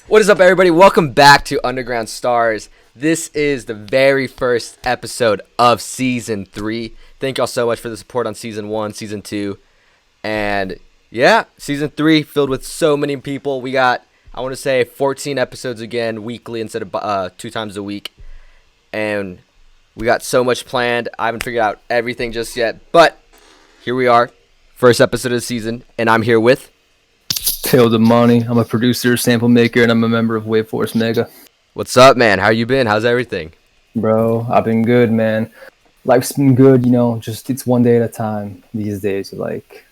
What is up, everybody? Welcome back to Underground Stars. This is the very first episode of Season 3. Thank y'all so much for the support on Season 1, Season 2. And yeah, Season 3 filled with so many people. We got, I want to say, 14 episodes again weekly instead of 2 times a week. And we got so much planned. I haven't figured out everything just yet. But here we are, first episode of the season. And I'm here with... TEO DOMANI. I'm a producer, sample maker, and I'm a member of WAVEFORCE Mega. What's up, man? How you been? How's everything? Bro, I've been good, man. Life's been good, just it's one day at a time these days. Like,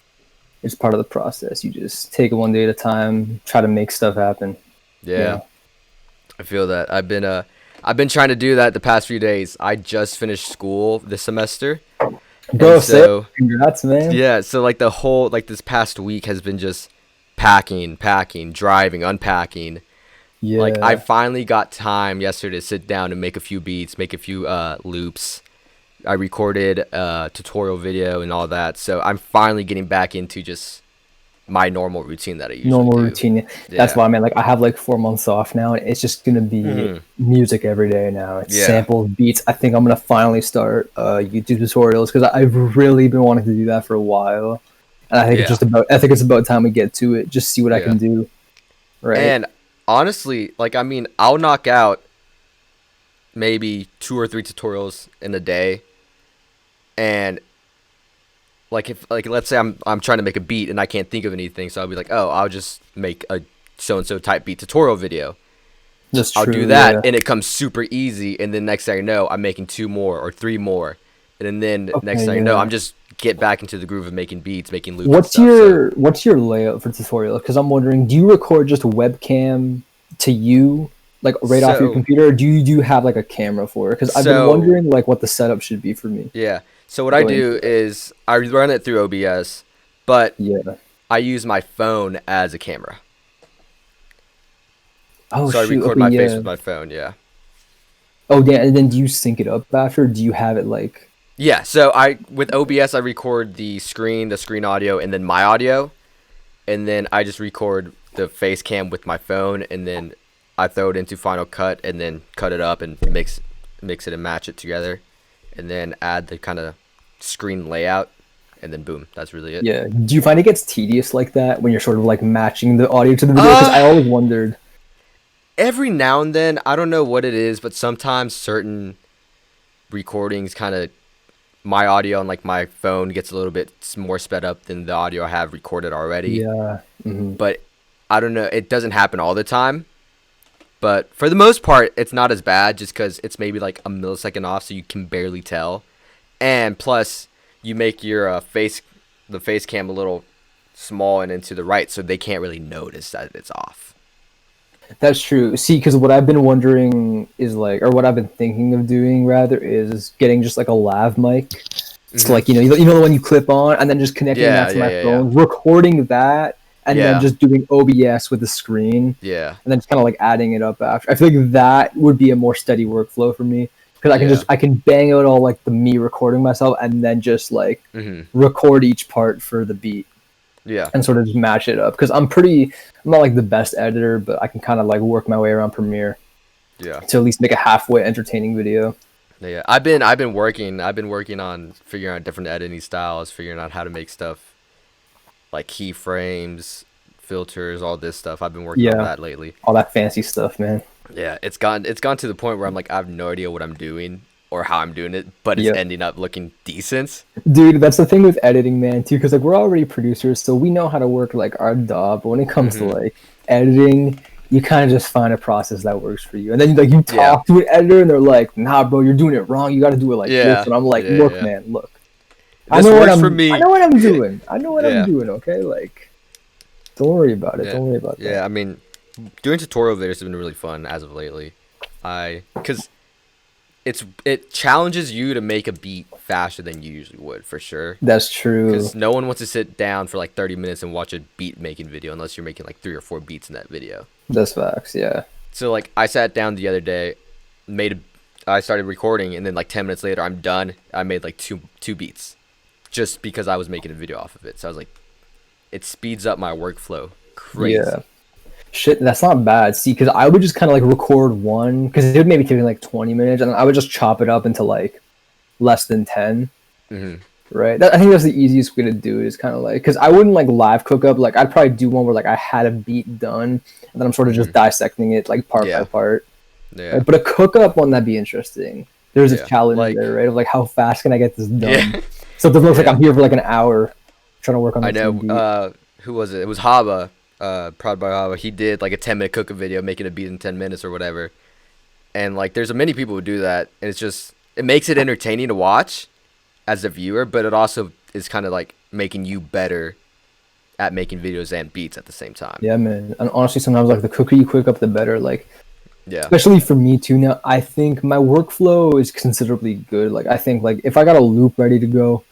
it's part of the process. You just take it one day at a time, try to make stuff happen. Yeah. I feel that. I've been trying to do that the past few days. I just finished school this semester. Bro, so congrats, man. Yeah, so like the whole, like this past week has been just packing, driving, unpacking. Yeah. Like I finally got time yesterday to sit down and make a few beats, make a few loops. I recorded a tutorial video and all that. So I'm finally getting back into just my normal routine that I usually do. Routine. That's why, man. Like I have like 4 months off now, and it's just gonna be music every day now. It's samples, beats. I think I'm gonna finally start YouTube tutorials because I've really been wanting to do that for a while. And I think it's about time we get to it. Just see what I can do. Right. And honestly, like I'll knock out maybe 2 or 3 tutorials in a day. And if let's say I'm trying to make a beat and I can't think of anything, so I'll be like, "Oh, I'll just make a so and so type beat tutorial video." That's true. I'll do that and it comes super easy, and then next thing I know, I'm making 2 more or 3 more. And then next thing I know, I'm just get back into the groove of making beats, making loops. What's your layout for tutorial? Because I'm wondering, do you record just a webcam to you, like right off your computer, or do you have like a camera for it? Because I've been wondering like what the setup should be for me. Yeah. So what I do is I run it through OBS, but I use my phone as a camera. Oh, so I record my face with my phone. Yeah. Oh yeah, and then do you sync it up after? Or do you have it like? Yeah, so with OBS I record the screen audio, and then my audio, and then I just record the face cam with my phone, and then I throw it into Final Cut, and then cut it up and mix it and match it together, and then add the kind of screen layout, and then boom, that's really it. Yeah. Do you find it gets tedious like that when you're sort of like matching the audio to the video? Because I always wondered. Every now and then, I don't know what it is, but sometimes certain recordings kind of, my audio on like my phone gets a little bit more sped up than the audio I have recorded already. Yeah. But I don't know. It doesn't happen all the time. But for the most part, it's not as bad just because it's maybe like a millisecond off, so you can barely tell. And plus, you make your the face cam a little small and into the right, so they can't really notice that it's off. That's true. See, because what I've been wondering is like, or what I've been thinking of doing rather is getting just like a lav mic. It's like, you know the one you clip on, and then just connecting that to my phone, recording that, and then just doing OBS with the screen. Yeah. And then just kind of like adding it up after. I feel like that would be a more steady workflow for me. Because I can bang out all like the me recording myself, and then just like record each part for the beat. Yeah. And sort of just match it up. Because I'm not like the best editor, but I can kind of like work my way around Premiere. Yeah. To at least make a halfway entertaining video. Yeah. I've been working on figuring out different editing styles, figuring out how to make stuff like keyframes, filters, all this stuff. I've been working on that lately. All that fancy stuff, man. Yeah, it's gone to the point where I'm like, I have no idea what I'm doing or how I'm doing it, but it's ending up looking decent. Dude, that's the thing with editing, man, too, because like we're already producers, so we know how to work like our job. But when it comes to like editing, you kind of just find a process that works for you, and then like you talk to an editor, and they're like, "Nah, bro, you're doing it wrong. You got to do it like this." And I'm like, "Look, man, look. I know what I'm doing. I know what I'm doing. Okay, like, don't worry about it. Don't worry about that." Yeah, I mean, doing tutorial videos has been really fun as of lately. Because it challenges you to make a beat faster than you usually would, for sure. That's true. Because no one wants to sit down for like 30 minutes and watch a beat making video unless you're making like 3 or 4 beats in that video. That's facts, yeah. So like I sat down the other day, I started recording, and then like 10 minutes later I'm done. I made like two beats just because I was making a video off of it. So I was like, it speeds up my workflow crazy. Yeah. Shit, that's not bad. See, because I would just kind of like record one, because it would maybe take me like 20 minutes, and I would just chop it up into like less than 10. Right? I think that's the easiest way to do it, is kind of like, because I wouldn't like live cook up. Like, I'd probably do one where like I had a beat done, and then I'm sort of just dissecting it like part by part. Yeah. Right? But a cook up one, that'd be interesting. There's a challenge like, there, right? Of like, how fast can I get this done? So it doesn't look like I'm here for like an hour trying to work on the beat. Who was it? It was Haba. Proud by Haba. He did like a 10-minute cooking video, making a beat in 10 minutes or whatever. And like, there's many people who do that, and it's just, it makes it entertaining to watch as a viewer, but it also is kind of like making you better at making videos and beats at the same time. Yeah, man. And honestly, sometimes like the quicker you cook up, the better. Like, yeah, especially for me too. Now, I think my workflow is considerably good. Like, I think like if I got a loop ready to go,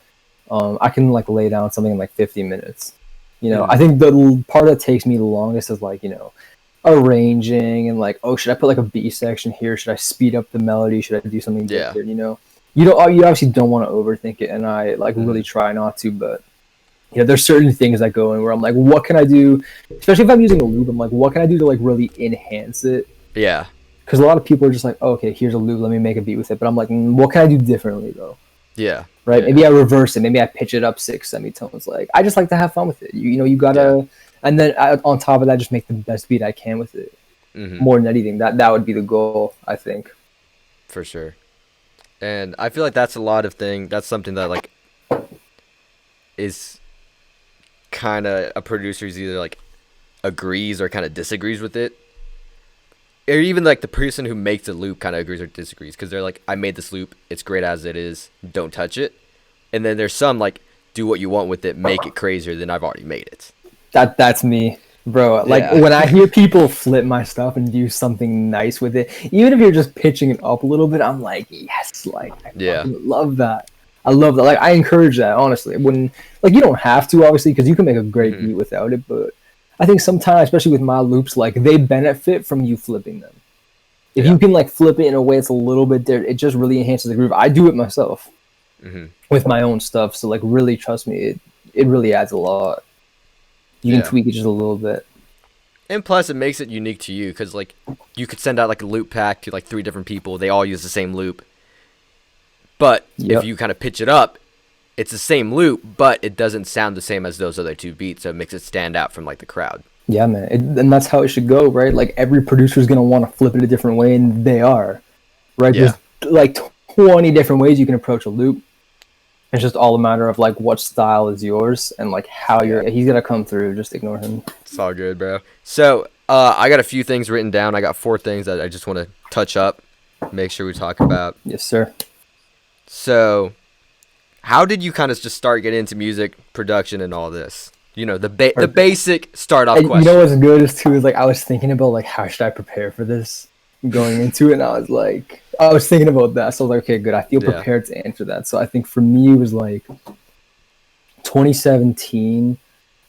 I can like lay down something in like 50 minutes. You know, I think the part that takes me the longest is like, you know, arranging and like, oh, should I put like a B section here? Should I speed up the melody? Should I do something different? You know, you obviously don't want to overthink it, and I like really try not to, but you know, there's certain things that go in where I'm like, what can I do? Especially if I'm using a loop, I'm like, what can I do to like really enhance it? Yeah. Because a lot of people are just like, oh, okay, here's a loop, let me make a beat with it. But I'm like, what can I do differently though? Yeah. Right. Yeah. Maybe I reverse it. Maybe I pitch it up 6 semitones. Like, I just like to have fun with it. You know, you gotta, and then on top of that, just make the best beat I can with it. More than anything, that would be the goal, I think. For sure. And I feel like that's that's something that like is kind of a producer's either like agrees or kind of disagrees with it. Or even like the person who makes the loop kind of agrees or disagrees, because they're like, I made this loop, it's great as it is, don't touch it. And then there's some like, do what you want with it, make it crazier than I've already made it. That's me, bro. Like when I hear people flip my stuff and do something nice with it, even if you're just pitching it up a little bit, I'm like, yes, like I love that. I love that. Like, I encourage that, honestly. When like, you don't have to, obviously, because you can make a great beat without it, but I think sometimes, especially with my loops, like they benefit from you flipping them. If you can like flip it in a way it's a little bit there, it just really enhances the groove. I do it myself with my own stuff, so like really trust me, it really adds a lot. You can tweak it just a little bit. And plus, it makes it unique to you, because like you could send out like a loop pack to like 3 different people, they all use the same loop. But if you kind of pitch it up, it's the same loop, but it doesn't sound the same as those other 2 beats, so it makes it stand out from like the crowd. Yeah, man, and that's how it should go, right? Like every producer is gonna want to flip it a different way, and they are, right? There's like 20 different ways you can approach a loop. It's just all a matter of like what style is yours and like how he's gonna come through. Just ignore him. It's all good, bro. So I got a few things written down. I got 4 things that I just want to touch up, make sure we talk about. Yes, sir. So, how did you kind of just start getting into music production and all this? You know, the basic start off question. You know what's good is too is like I was thinking about like how should I prepare for this going into it, and I was thinking about that. So I was like, okay, good. I feel prepared to answer that. So I think for me it was like 2017.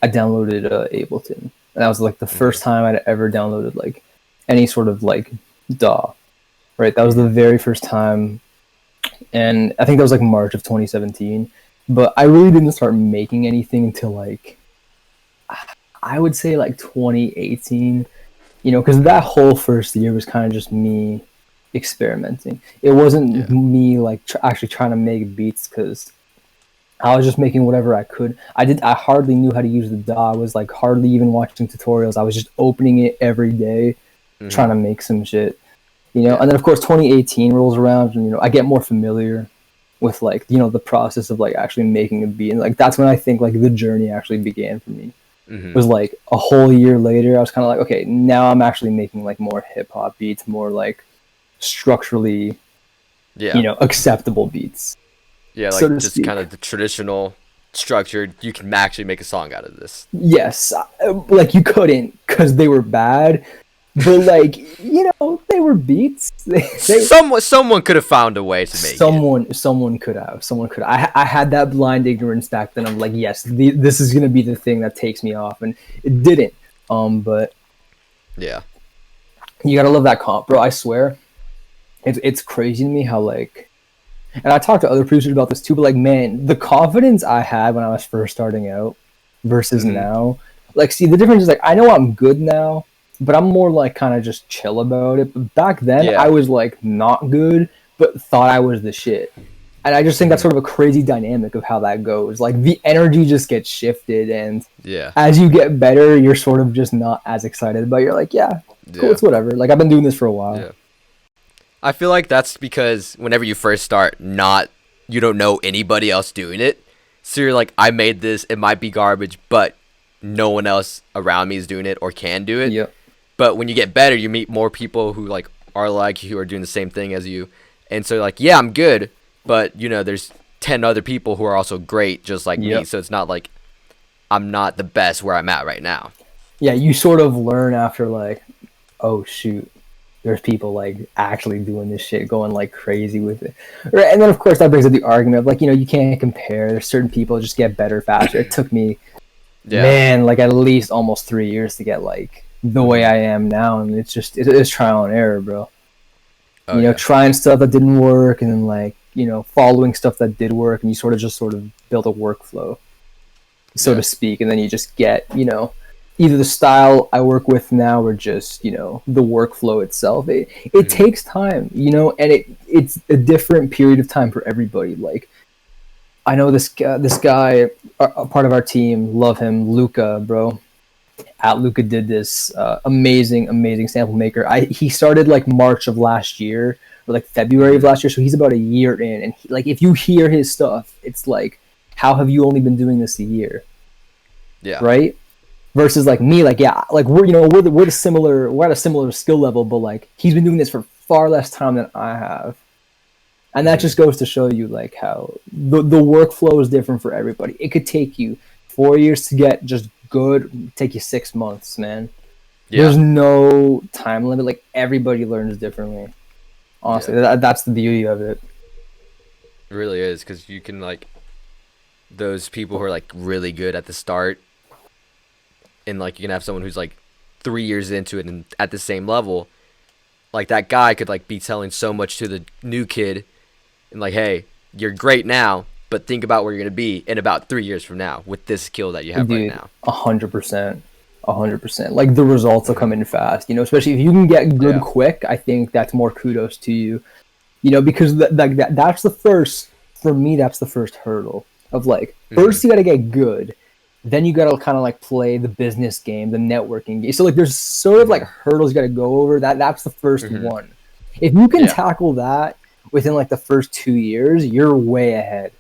I downloaded Ableton, and that was like the first time I'd ever downloaded like any sort of like DAW. Right, that was the very first time. And I think that was like March of 2017, but I really didn't start making anything until like, I would say like 2018, you know, because that whole first year was kind of just me experimenting. It wasn't me like actually trying to make beats, because I was just making whatever I could. I hardly knew how to use the DAW. I was like hardly even watching tutorials. I was just opening it every day, trying to make some shit. You know, and then of course 2018 rolls around, and you know, I get more familiar with like, you know, the process of like actually making a beat, and like that's when I think like the journey actually began for me. It was like a whole year later. I was kind of like, okay, now I'm actually making like more hip hop beats, more like structurally, you know, acceptable beats. Yeah, like so just kind of the traditional structured. You can actually make a song out of this. Yes, like you couldn't because they were bad. But like, you know, they were beats. Someone could have found a way to make it. Someone could have. I had that blind ignorance back then. I'm like, yes, this is gonna be the thing that takes me off, and it didn't. But yeah, you gotta love that comp, bro. I swear, it's crazy to me how like, and I talked to other producers about this too. But like, man, the confidence I had when I was first starting out versus now, like, see, the difference is like, I know I'm good now. but I'm more like kind of just chill about it. But back then, Yeah. I was like not good, but thought I was the shit. And I just think that's sort of a crazy dynamic of how that goes. Like the energy just gets shifted, and Yeah. as you get better, you're sort of just not as excited. But you're like, yeah, cool, Yeah. it's whatever. Like I've been doing this for a while. Yeah. I feel like that's because whenever you first start, you don't know anybody else doing it. So you're like, I made this, it might be garbage, but no one else around me is doing it or can do it. Yep. But when you get better, you meet more people who like are like you, who are doing the same thing as you. And so you're like, yeah, I'm good, but there's 10 other people who are also great just like me. So it's not like I'm not the best where I'm at right now. Yeah, you sort of learn after like, oh shoot, there's people like actually doing this shit, going like crazy with it. Right? And then of course that brings up the argument of like, you can't compare. There's certain people just get better faster. It took me, man, like at least almost 3 years to get like the way I am now. And it's trial and error, bro. Trying stuff that didn't work and then like, following stuff that did work, and you sort of build a workflow, so to speak. And then you just get, either the style I work with now or just, the workflow itself. It takes time, and it's a different period of time for everybody. Like, I know this guy, a part of our team, love him, Luca, bro. At Luca did this amazing sample maker. He started like March of last year, or like February of last year, so he's about a year in. And like, if you hear his stuff, it's like, how have you only been doing this a year? Yeah. Right? Versus like me, like we're at a similar skill level, but like he's been doing this for far less time than I have, and that just goes to show you like how the workflow is different for everybody. It could take you 4 years to get just good, take you 6 months, man. There's no time limit. Like everybody learns differently. Honestly, that's the beauty of it. It really is, because you can like those people who are like really good at the start. And like you can have someone who's like 3 years into it and at the same level, like that guy could like be telling so much to the new kid, and like, hey, you're great now, but think about where you're gonna be in about 3 years from now with this skill that you have right now. 100%. Like the results will come in fast, especially if you can get good quick. I think that's more kudos to you, because that's the first, for me, that's the first hurdle of like, first you got to get good. Then you gotta kind of like play the business game, the networking game. So like there's sort of like hurdles you gotta go over. That's the first one. If you can tackle that within like the first 2 years, you're way ahead.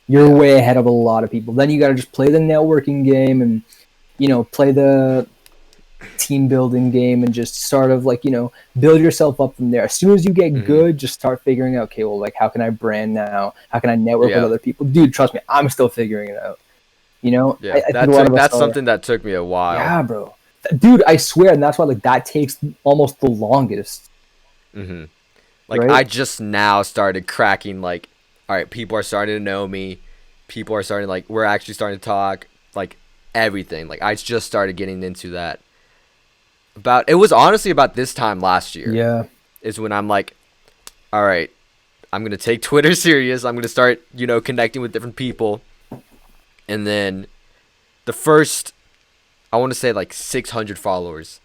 You're way ahead of a lot of people. Then you gotta just play the networking game and play the team building game and just sort of like build yourself up from there. As soon as you get good, just start figuring out, okay, well, like how can I brand now? How can I network with other people? Dude, trust me, I'm still figuring it out. That's something that took me a while. Yeah, bro. Dude, I swear, and that's why like that takes almost the longest. Like right? I just now started cracking. Like, all right, people are starting to know me. People are starting like we're actually starting to talk. Like everything. Like I just started getting into that. It was honestly about this time last year. Yeah, is when I'm like, all right, I'm gonna take Twitter serious. I'm gonna start connecting with different people. And then the first, I want to say like 600 followers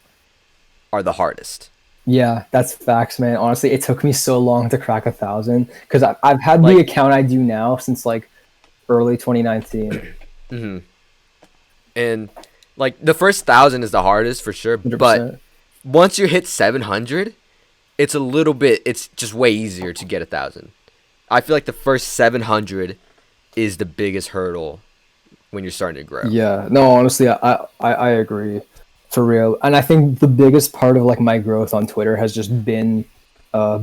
are the hardest. Yeah, that's facts, man. Honestly, it took me so long to crack 1,000 because I've had the account I do now since like early 2019. And like the first 1,000 is the hardest for sure. 100%. But once you hit 700, it's just way easier to get 1,000. I feel like the first 700 is the biggest hurdle when you're starting to grow. Yeah, no, honestly, I agree, for real. And I think the biggest part of like my growth on Twitter has just been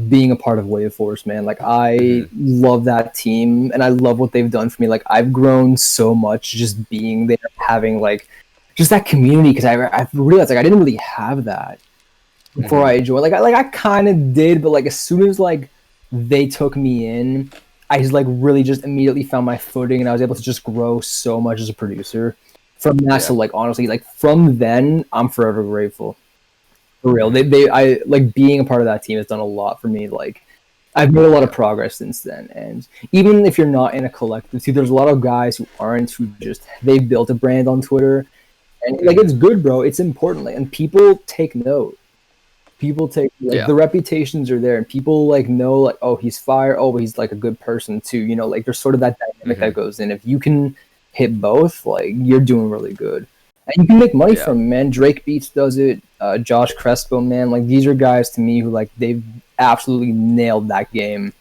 being a part of WaveForce, man. Like I love that team and I love what they've done for me. Like I've grown so much just being there, having like just that community, because I realized like I didn't really have that before I joined. Like I kind of did, but like as soon as like they took me in, I just like really just immediately found my footing, and I was able to just grow so much as a producer from that. So like honestly, like from then, I'm forever grateful. For real, I like being a part of that team has done a lot for me. Like I've made a lot of progress since then, and even if you're not in a collective, see, there's a lot of guys who aren't, who just they've built a brand on Twitter, And like it's good, bro. It's important, like, and people take note. People take like the reputations are there, and people like know like, oh, he's fire. Oh, he's like a good person too. You know, like there's sort of that dynamic that goes in. If you can hit both, like you're doing really good, and you can make money from it, man. Drake Beats does it. Josh Crespo, man, like these are guys to me who like they've absolutely nailed that game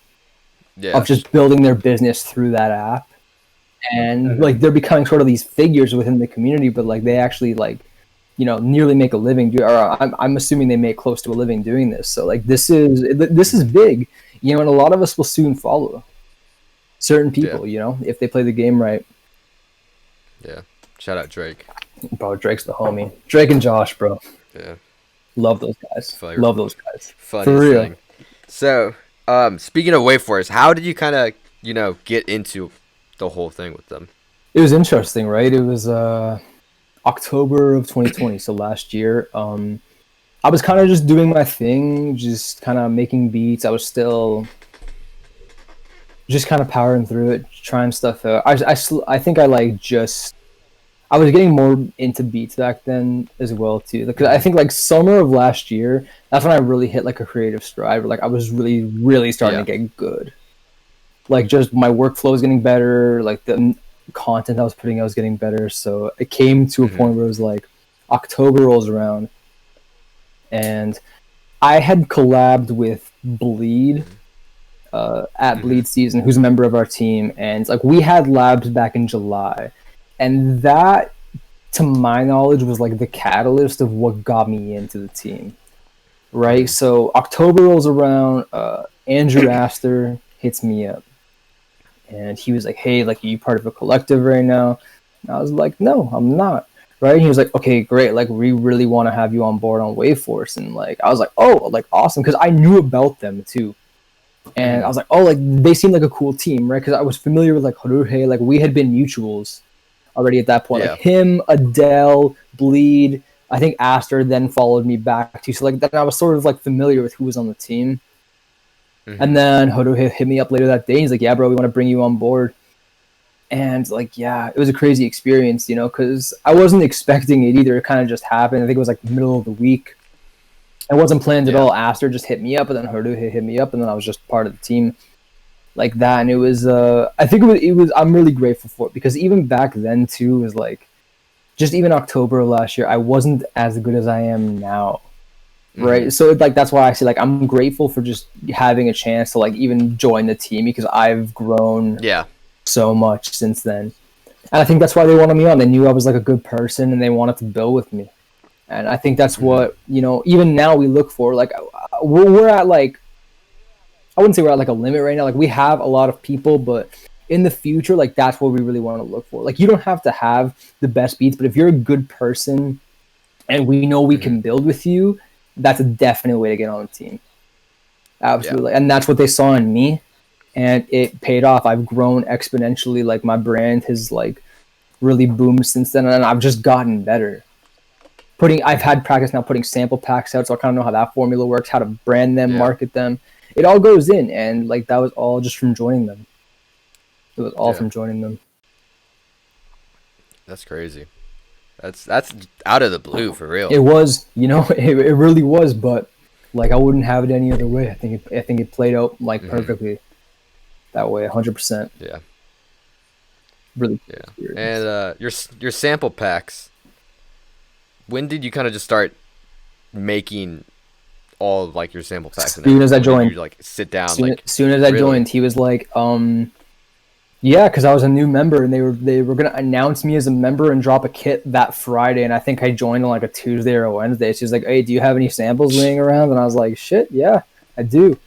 of just building their business through that app, and like they're becoming sort of these figures within the community, but like they actually like, you know, nearly make a living. Or I'm assuming they make close to a living doing this. So like this is big, you know, and a lot of us will soon follow certain people, you know, if they play the game right. Yeah. Shout out Drake. Bro, Drake's the homie. Drake and Josh, bro. Yeah. Love those guys. Love those guys. For real. Thing. So, speaking of WaveForce, how did you kind of, you know, get into the whole thing with them? It was interesting, right? It was October of 2020, so last year. I was kind of just doing my thing, just kind of making beats. I was still just kind of powering through it, trying stuff out. I think I like just, I was getting more into beats back then as well too. Because I think like summer of last year, that's when I really hit like a creative stride. Like I was really starting to get good. Like just my workflow was getting better. Like the content I was putting out was getting better. So it came to a point where it was like October rolls around, and I had collabed with Bleed at Bleed Season, who's a member of our team, and like we had labs back in July, and that, to my knowledge, was like the catalyst of what got me into the team, right? So October rolls around, Andrew Astor hits me up, and he was like, hey, like, are you part of a collective right now? And I was like, no, I'm not. Right? And he was like, okay, great. Like, we really want to have you on board on WaveForce. And like, I was like, oh, like, awesome. Because I knew about them too. And I was like, oh, like, they seem like a cool team, right? Because I was familiar with like Haruhe. Like, we had been mutuals already at that point. Like him, Adele, Bleed. I think Astor then followed me back too. So like, then I was sort of like familiar with who was on the team. And then Haruhe hit me up later that day. He's like, yeah, bro, we want to bring you on board. And like, yeah, it was a crazy experience, you know, because I wasn't expecting it either. It kind of just happened. I think it was like the middle of the week. It wasn't planned at all. Astor just hit me up, and then Haruhe hit me up, and then I was just part of the team like that. And it was, I think it was, I'm really grateful for it, because even back then too, it was like, just even October of last year, I wasn't as good as I am now. Right. So like, that's why I say like, I'm grateful for just having a chance to like even join the team, because I've grown so much since then. And I think that's why they wanted me on. They knew I was like a good person, and they wanted to build with me. And I think that's what, you know, even now we look for. Like, we're at like, I wouldn't say we're at like a limit right now. Like, we have a lot of people, but in the future, like, that's what we really want to look for. Like, you don't have to have the best beats, but if you're a good person and we know we can build with you, that's a definite way to get on the team. Absolutely. And that's what they saw in me, and it paid off. I've grown exponentially. Like, my brand has like really boomed since then, and I've just gotten better. I've had practice now putting sample packs out, so I kind of know how that formula works, how to brand them, market them. It all goes in, and like, that was all just from joining them. It was all from joining them. That's crazy. That's out of the blue, for real. It was, you know, it really was, but like, I wouldn't have it any other way. I think it played out like perfectly that way, 100%. Yeah. Really. Yeah. And your sample packs, when did you kind of just start making all of like your sample packs? As soon as I joined. You like sit down. Soon as I joined, he was like, yeah, because I was a new member, and they were gonna announce me as a member and drop a kit that Friday, and I think I joined on like a Tuesday or a Wednesday. She's like, hey, do you have any samples laying around? And I was like, shit, yeah, I do.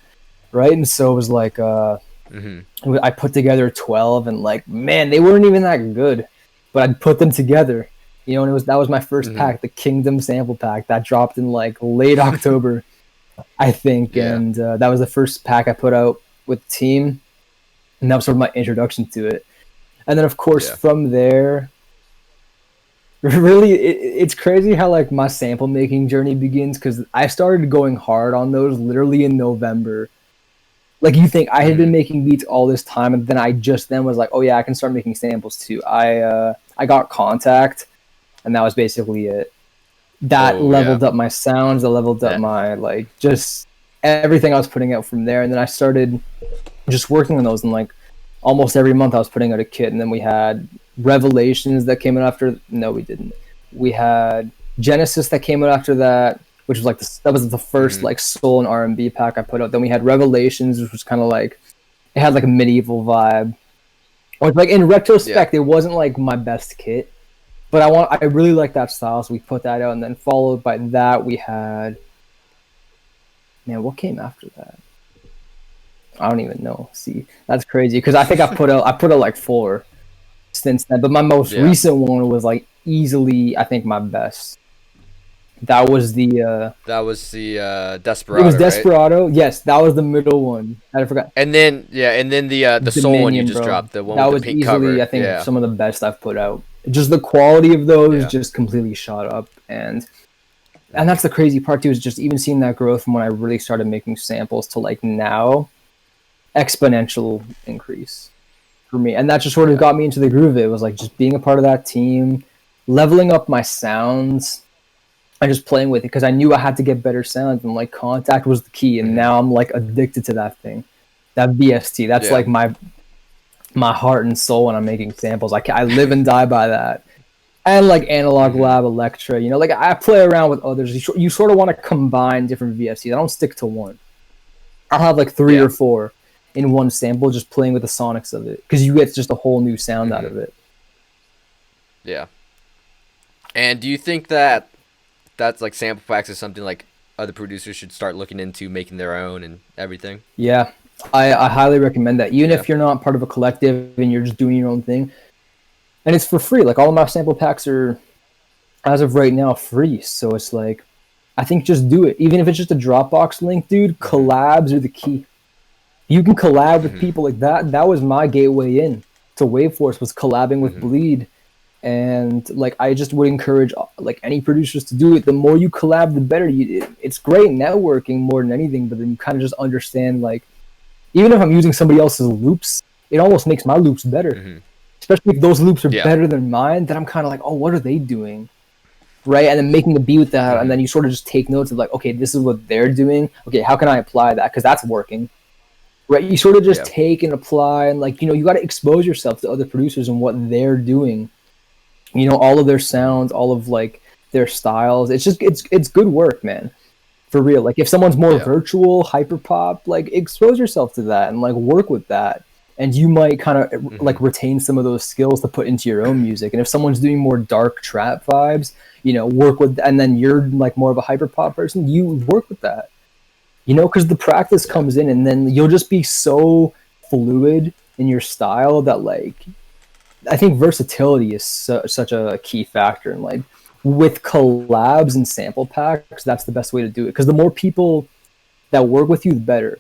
Right? And so it was like, I put together 12, and like, man, they weren't even that good, but I'd put them together, you know. And that was my first pack, the Kingdom sample pack that dropped in like late October, I think. And that was the first pack I put out with the team. And that was sort of my introduction to it. And then, of course, from there, really, it's crazy how, like, my sample making journey begins, because I started going hard on those literally in November. Like, you think I had been making beats all this time, and then I just then was like, oh, yeah, I can start making samples, too. I got Contact and that was basically it. That leveled up my sounds, that leveled up my like just everything I was putting out from there. And then I started just working on those, and like almost every month I was putting out a kit. And then we had Revelations that came out after. No, we didn't. We had Genesis that came out after that, which was like that was the first like soul and R&B pack I put out. Then we had Revelations, which was kind of like it had like a medieval vibe. Or like in retrospect, it wasn't like my best kit. But I really like that style, so we put that out, and then followed by that we had, man, what came after that? I don't even know. See, that's crazy because I think I put out like 4 since then, but my most recent one was like easily I think my best. That was the Desperado. It was Desperado. Right? Yes, that was the middle one. I forgot. And then the soul one you just dropped, the one that with the pink cover. That was easily I think some of the best I've put out. Just the quality of those just completely shot up, and that's the crazy part too, is just even seeing that growth from when I really started making samples to like now, exponential increase for me. And that just sort of got me into the groove of it. It was like just being a part of that team, leveling up my sounds, and just playing with it because I knew I had to get better sounds, and like contact was the key. And now I'm like addicted to that thing, that VST. That's like my heart and soul when I'm making samples. I live and die by that. And like Analog Lab, Electra, you know, like I play around with others. You sort of want to combine different VSTs. I don't stick to one. I'll have like 3 or 4 in one sample, just playing with the sonics of it, because you get just a whole new sound out of it. Yeah. And do you think that that's like sample packs is something like other producers should start looking into, making their own and everything? Yeah. I highly recommend that, even if you're not part of a collective and you're just doing your own thing, and it's for free. Like all of my sample packs are, as of right now, free. So it's like, I think just do it. Even if it's just a Dropbox link, dude. Collabs are the key. You can collab with people like that. That was my gateway in to WaveForce, was collabing with Bleed, and like I just would encourage like any producers to do it. The more you collab, the better. It's great networking more than anything, but then you kind of just understand like, even if I'm using somebody else's loops, it almost makes my loops better. Especially if those loops are better than mine, then I'm kind of like, oh, what are they doing? Right? And then making a beat with that, and then you sort of just take notes of like, okay, this is what they're doing. Okay, how can I apply that? Because that's working. Right? You sort of just take and apply, and like, you know, you got to expose yourself to other producers and what they're doing. You know, all of their sounds, all of like their styles. It's just, it's good work, man. For real. Like if someone's more virtual, hyper pop, like expose yourself to that and like work with that. And you might kind of like retain some of those skills to put into your own music. And if someone's doing more dark trap vibes, you know, work with, and then you're like more of a hyper pop person, you work with that, you know, because the practice comes in, and then you'll just be so fluid in your style that like, I think versatility is such a key factor. And like with collabs and sample packs, that's the best way to do it. Because the more people that work with you, the better.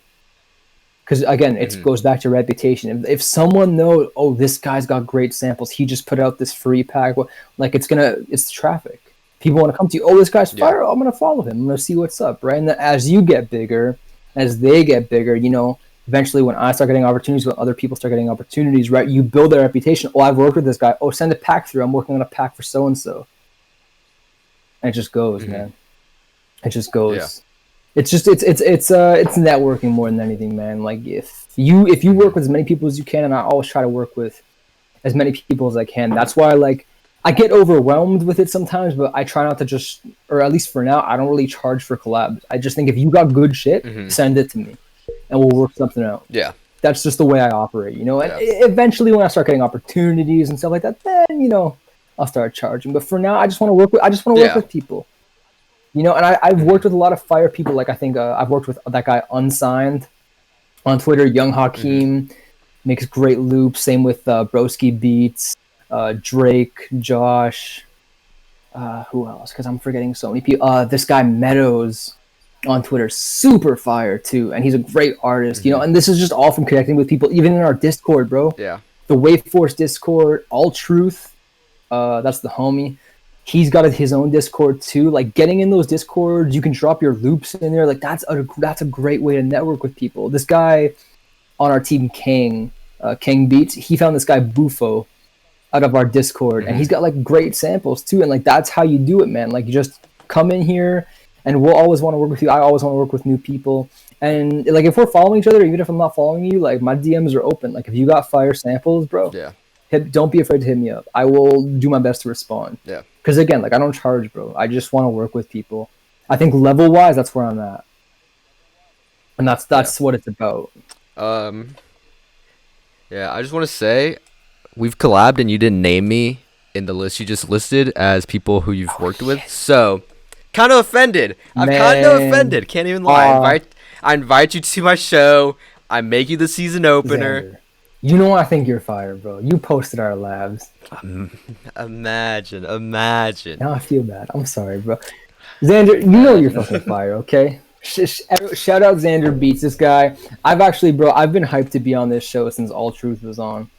Because again, it goes back to reputation. If someone knows, oh, this guy's got great samples, he just put out this free pack, like it's traffic. People want to come to you. Oh, this guy's fire. I'm gonna follow him. I'm gonna see what's up, right? And then as you get bigger, as they get bigger, you know, eventually when I start getting opportunities, when other people start getting opportunities, right? You build their reputation. Oh, I've worked with this guy. Oh, send a pack through. I'm working on a pack for so and so. And it just goes, man. It just goes. Yeah. It's just it's networking more than anything, man. Like if you work with as many people as you can, and I always try to work with as many people as I can. That's why like I get overwhelmed with it sometimes, but I try not to just, or at least for now, I don't really charge for collabs. I just think if you got good shit, send it to me, and we'll work something out. Yeah, that's just the way I operate, you know. And eventually, when I start getting opportunities and stuff like that, then you know, I'll start charging. But for now, I just want to work with people. You know, and I've worked with a lot of fire people. Like I think I've worked with that guy Unsigned on Twitter. Young Hakeem makes great loops. Same with Broski Beats, Drake, Josh. Who else? Because I'm forgetting so many people. This guy Meadows on Twitter, super fire too, and he's a great artist. You know, and this is just all from connecting with people, even in our Discord, bro. Yeah. The WaveForce Discord, All Truth. That's the homie. He's got his own Discord too. Like getting in those Discords, you can drop your loops in there. Like that's a great way to network with people. This guy on our team, King Beats, he found this guy Bufo, out of our Discord, and he's got like great samples too. And like that's how you do it, man. Like you just come in here, and we'll always want to work with you. I always want to work with new people. And like if we're following each other, even if I'm not following you, like my DMs are open. Like if you got fire samples, bro, don't be afraid to hit me up. I will do my best to respond. Yeah. Because again, like I don't charge, bro. I just want to work with people. I think level wise, that's where I'm at, and that's what it's about. Yeah, I just want to say, we've collabed and you didn't name me in the list you just listed as people who you've worked with. So, kind of offended. I'm kind of offended. Can't even lie. I invite you to my show. I make you the season opener. Xander, you know I think you're fire, bro. You posted our labs. Imagine. Now I feel bad. I'm sorry, bro. Xander, you know you're fucking fire, okay? Shout out Xander Beats, this guy. I've been hyped to be on this show since All Truth was on.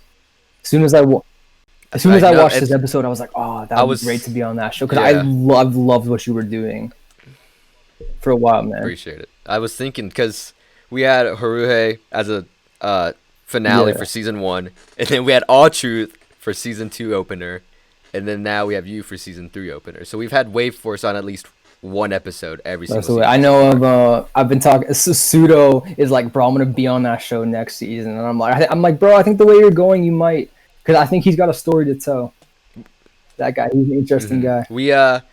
As soon as I watched this episode, I was like, oh, that was great to be on that show, because I loved what you were doing for a while, man. Appreciate it. I was thinking, because we had Haruhe as a finale for season 1, and then we had All Truth for season 2 opener, and then now we have you for season 3 opener. So we've had WaveForce on at least one episode every single season. I know of. I've been talking. Pseudo is like, bro, I'm gonna be on that show next season, and I'm like, bro, I think the way you're going, you might, because I think he's got a story to tell. That guy, he's an interesting guy. We were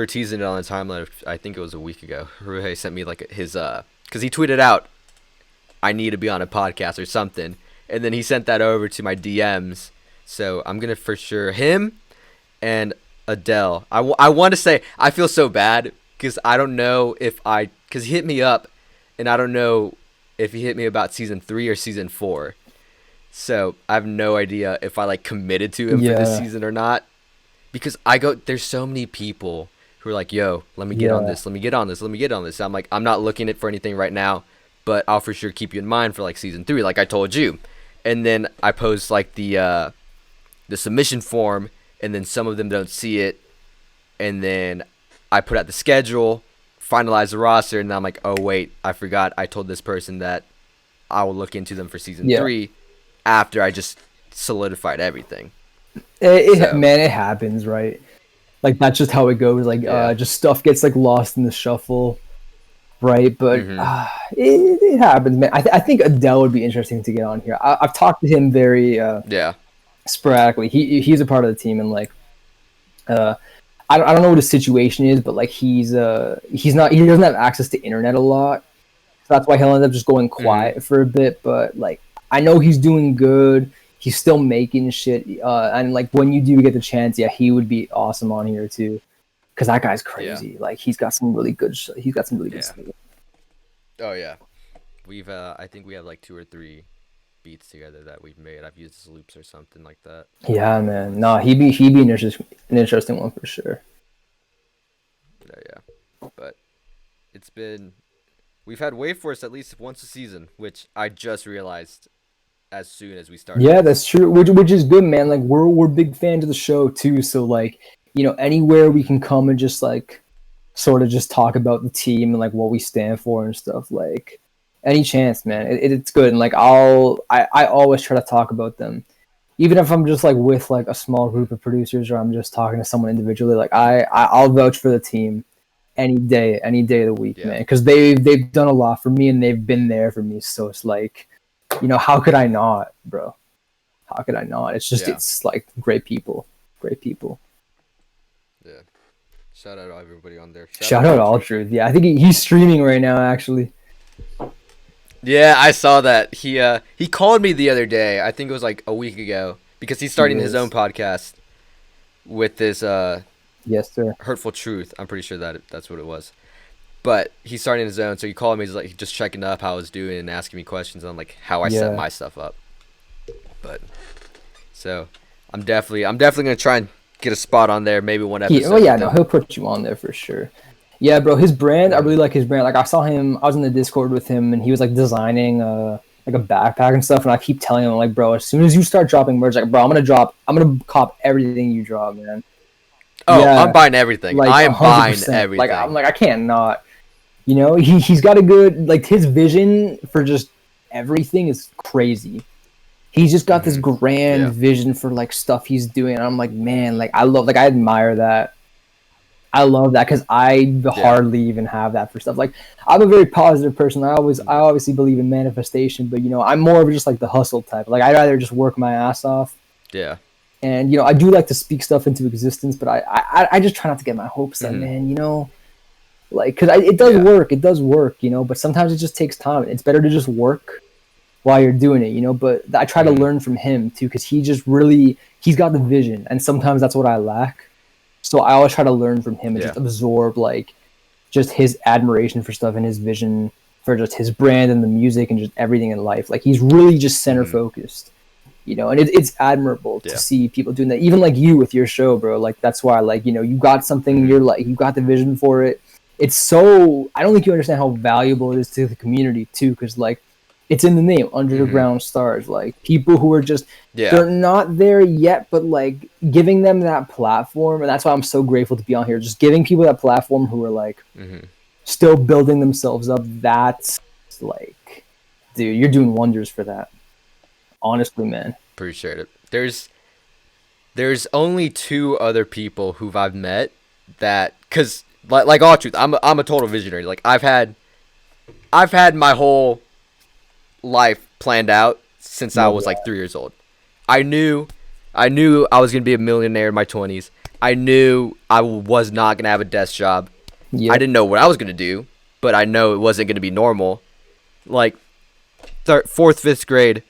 teasing it on the timeline. I think it was a week ago. Ruhei sent me like his because he tweeted out, "I need to be on a podcast" or something, and then he sent that over to my DMs. So I'm gonna for sure him and Adele. I want to say I feel so bad because I don't know because he hit me up, and I don't know if he hit me about season 3 or season 4. So I have no idea if I like committed to him for this season or not, because there's so many people who are like, yo, let me get on this, let me get on this. So I'm like, I'm not looking for anything right now, but I'll for sure keep you in mind for like season 3, like I told you. And then I post like the submission form, and then some of them don't see it, and then I put out the schedule, finalize the roster, and then I'm like, oh wait, I forgot I told this person that I will look into them for season 3 after I just solidified everything. Man, it happens, right? Like that's just how it goes. Like just stuff gets like lost in the shuffle, right? But it happens, man. I think Adele would be interesting to get on here. I've talked to him very sporadically. He's a part of the team, and like I don't know what his situation is, but like he doesn't have access to internet a lot, so that's why he'll end up just going quiet for a bit. But like I know he's doing good. He's still making shit, and like when you do get the chance, he would be awesome on here too, because that guy's crazy. Like he's got some really good stuff. Oh yeah, we've I think we have like 2 or 3 beats together that we've made. I've used his loops or something like that. Yeah, man. No, he'd be an interesting one for sure. Yeah. But we've had WaveForce at least once a season, which I just realized as soon as we started. Yeah, that's true. Which is good, man. Like we're big fans of the show too. So like, anywhere we can come and just like sort of just talk about the team and like what we stand for and stuff, like any chance, man. It's good. And like I always try to talk about them, even if I'm just like with like a small group of producers, or I'm just talking to someone individually. Like I'll vouch for the team any day of the week, man, because they've done a lot for me and they've been there for me. So it's like, how could I not, bro? How could I not? It's just it's like great people. Yeah. Shout out to everybody on there. Shout out to All Truth. Yeah, I think he's streaming right now, actually. Yeah, I saw that. He called me the other day. I think it was like a week ago, because he's starting his own podcast with this yes, sir. Hurtful Truth. I'm pretty sure that's what it was. But he's starting his own, so he called me. He's like just checking up how I was doing and asking me questions on like how I set my stuff up. But so I'm definitely gonna try and get a spot on there, maybe one episode. He'll put you on there for sure. Yeah, bro, his brand, I really like his brand. Like I saw him, I was in the Discord with him, and he was like designing like a backpack and stuff. And I keep telling him, like, bro, as soon as you start dropping merch, like, bro, I'm gonna cop everything you drop, man. Oh, yeah, I'm buying everything. Like, I am 100%. Buying everything. Like I'm like, I can't not. He's got a good, like, his vision for just everything is crazy. He's just got this grand Yeah. vision for like stuff he's doing. And I'm like, man, like I love, like I admire that. I love that because I hardly even have that for stuff. Like I'm a very positive person. I obviously believe in manifestation, but you know, I'm more of just like the hustle type. Like I'd rather just work my ass off. Yeah. And you know, I do like to speak stuff into existence, but I just try not to get my hopes up, man. You know, like because it does work, you know. But sometimes it just takes time. It's better to just work while you're doing it, you know. But I try to learn from him too, because he's got the vision, and sometimes that's what I lack. So I always try to learn from him and just absorb like just his admiration for stuff and his vision for just his brand and the music and just everything in life. Like he's really just center focused, you know, and it's admirable to see people doing that. Even like you with your show, bro. Like that's why, like, you know, you got something, you're like, you got the vision for it. It's so, I don't think you understand how valuable it is to the community too, because like it's in the name, Underground Stars. Like people who are just, they're not there yet, but like giving them that platform. And that's why I'm so grateful to be on here. Just giving people that platform who are like still building themselves up. That's like, dude, you're doing wonders for that. Honestly, man. Appreciate it. There's only 2 other people who I've met that, cause like all truth, I'm a total visionary. Like I've had my whole life planned out since I was like 3 years old. I knew I was gonna be a millionaire in my 20s. I knew I was not gonna have a desk job. I didn't know what I was gonna do, but I know it wasn't gonna be normal. Like 4th, 5th grade,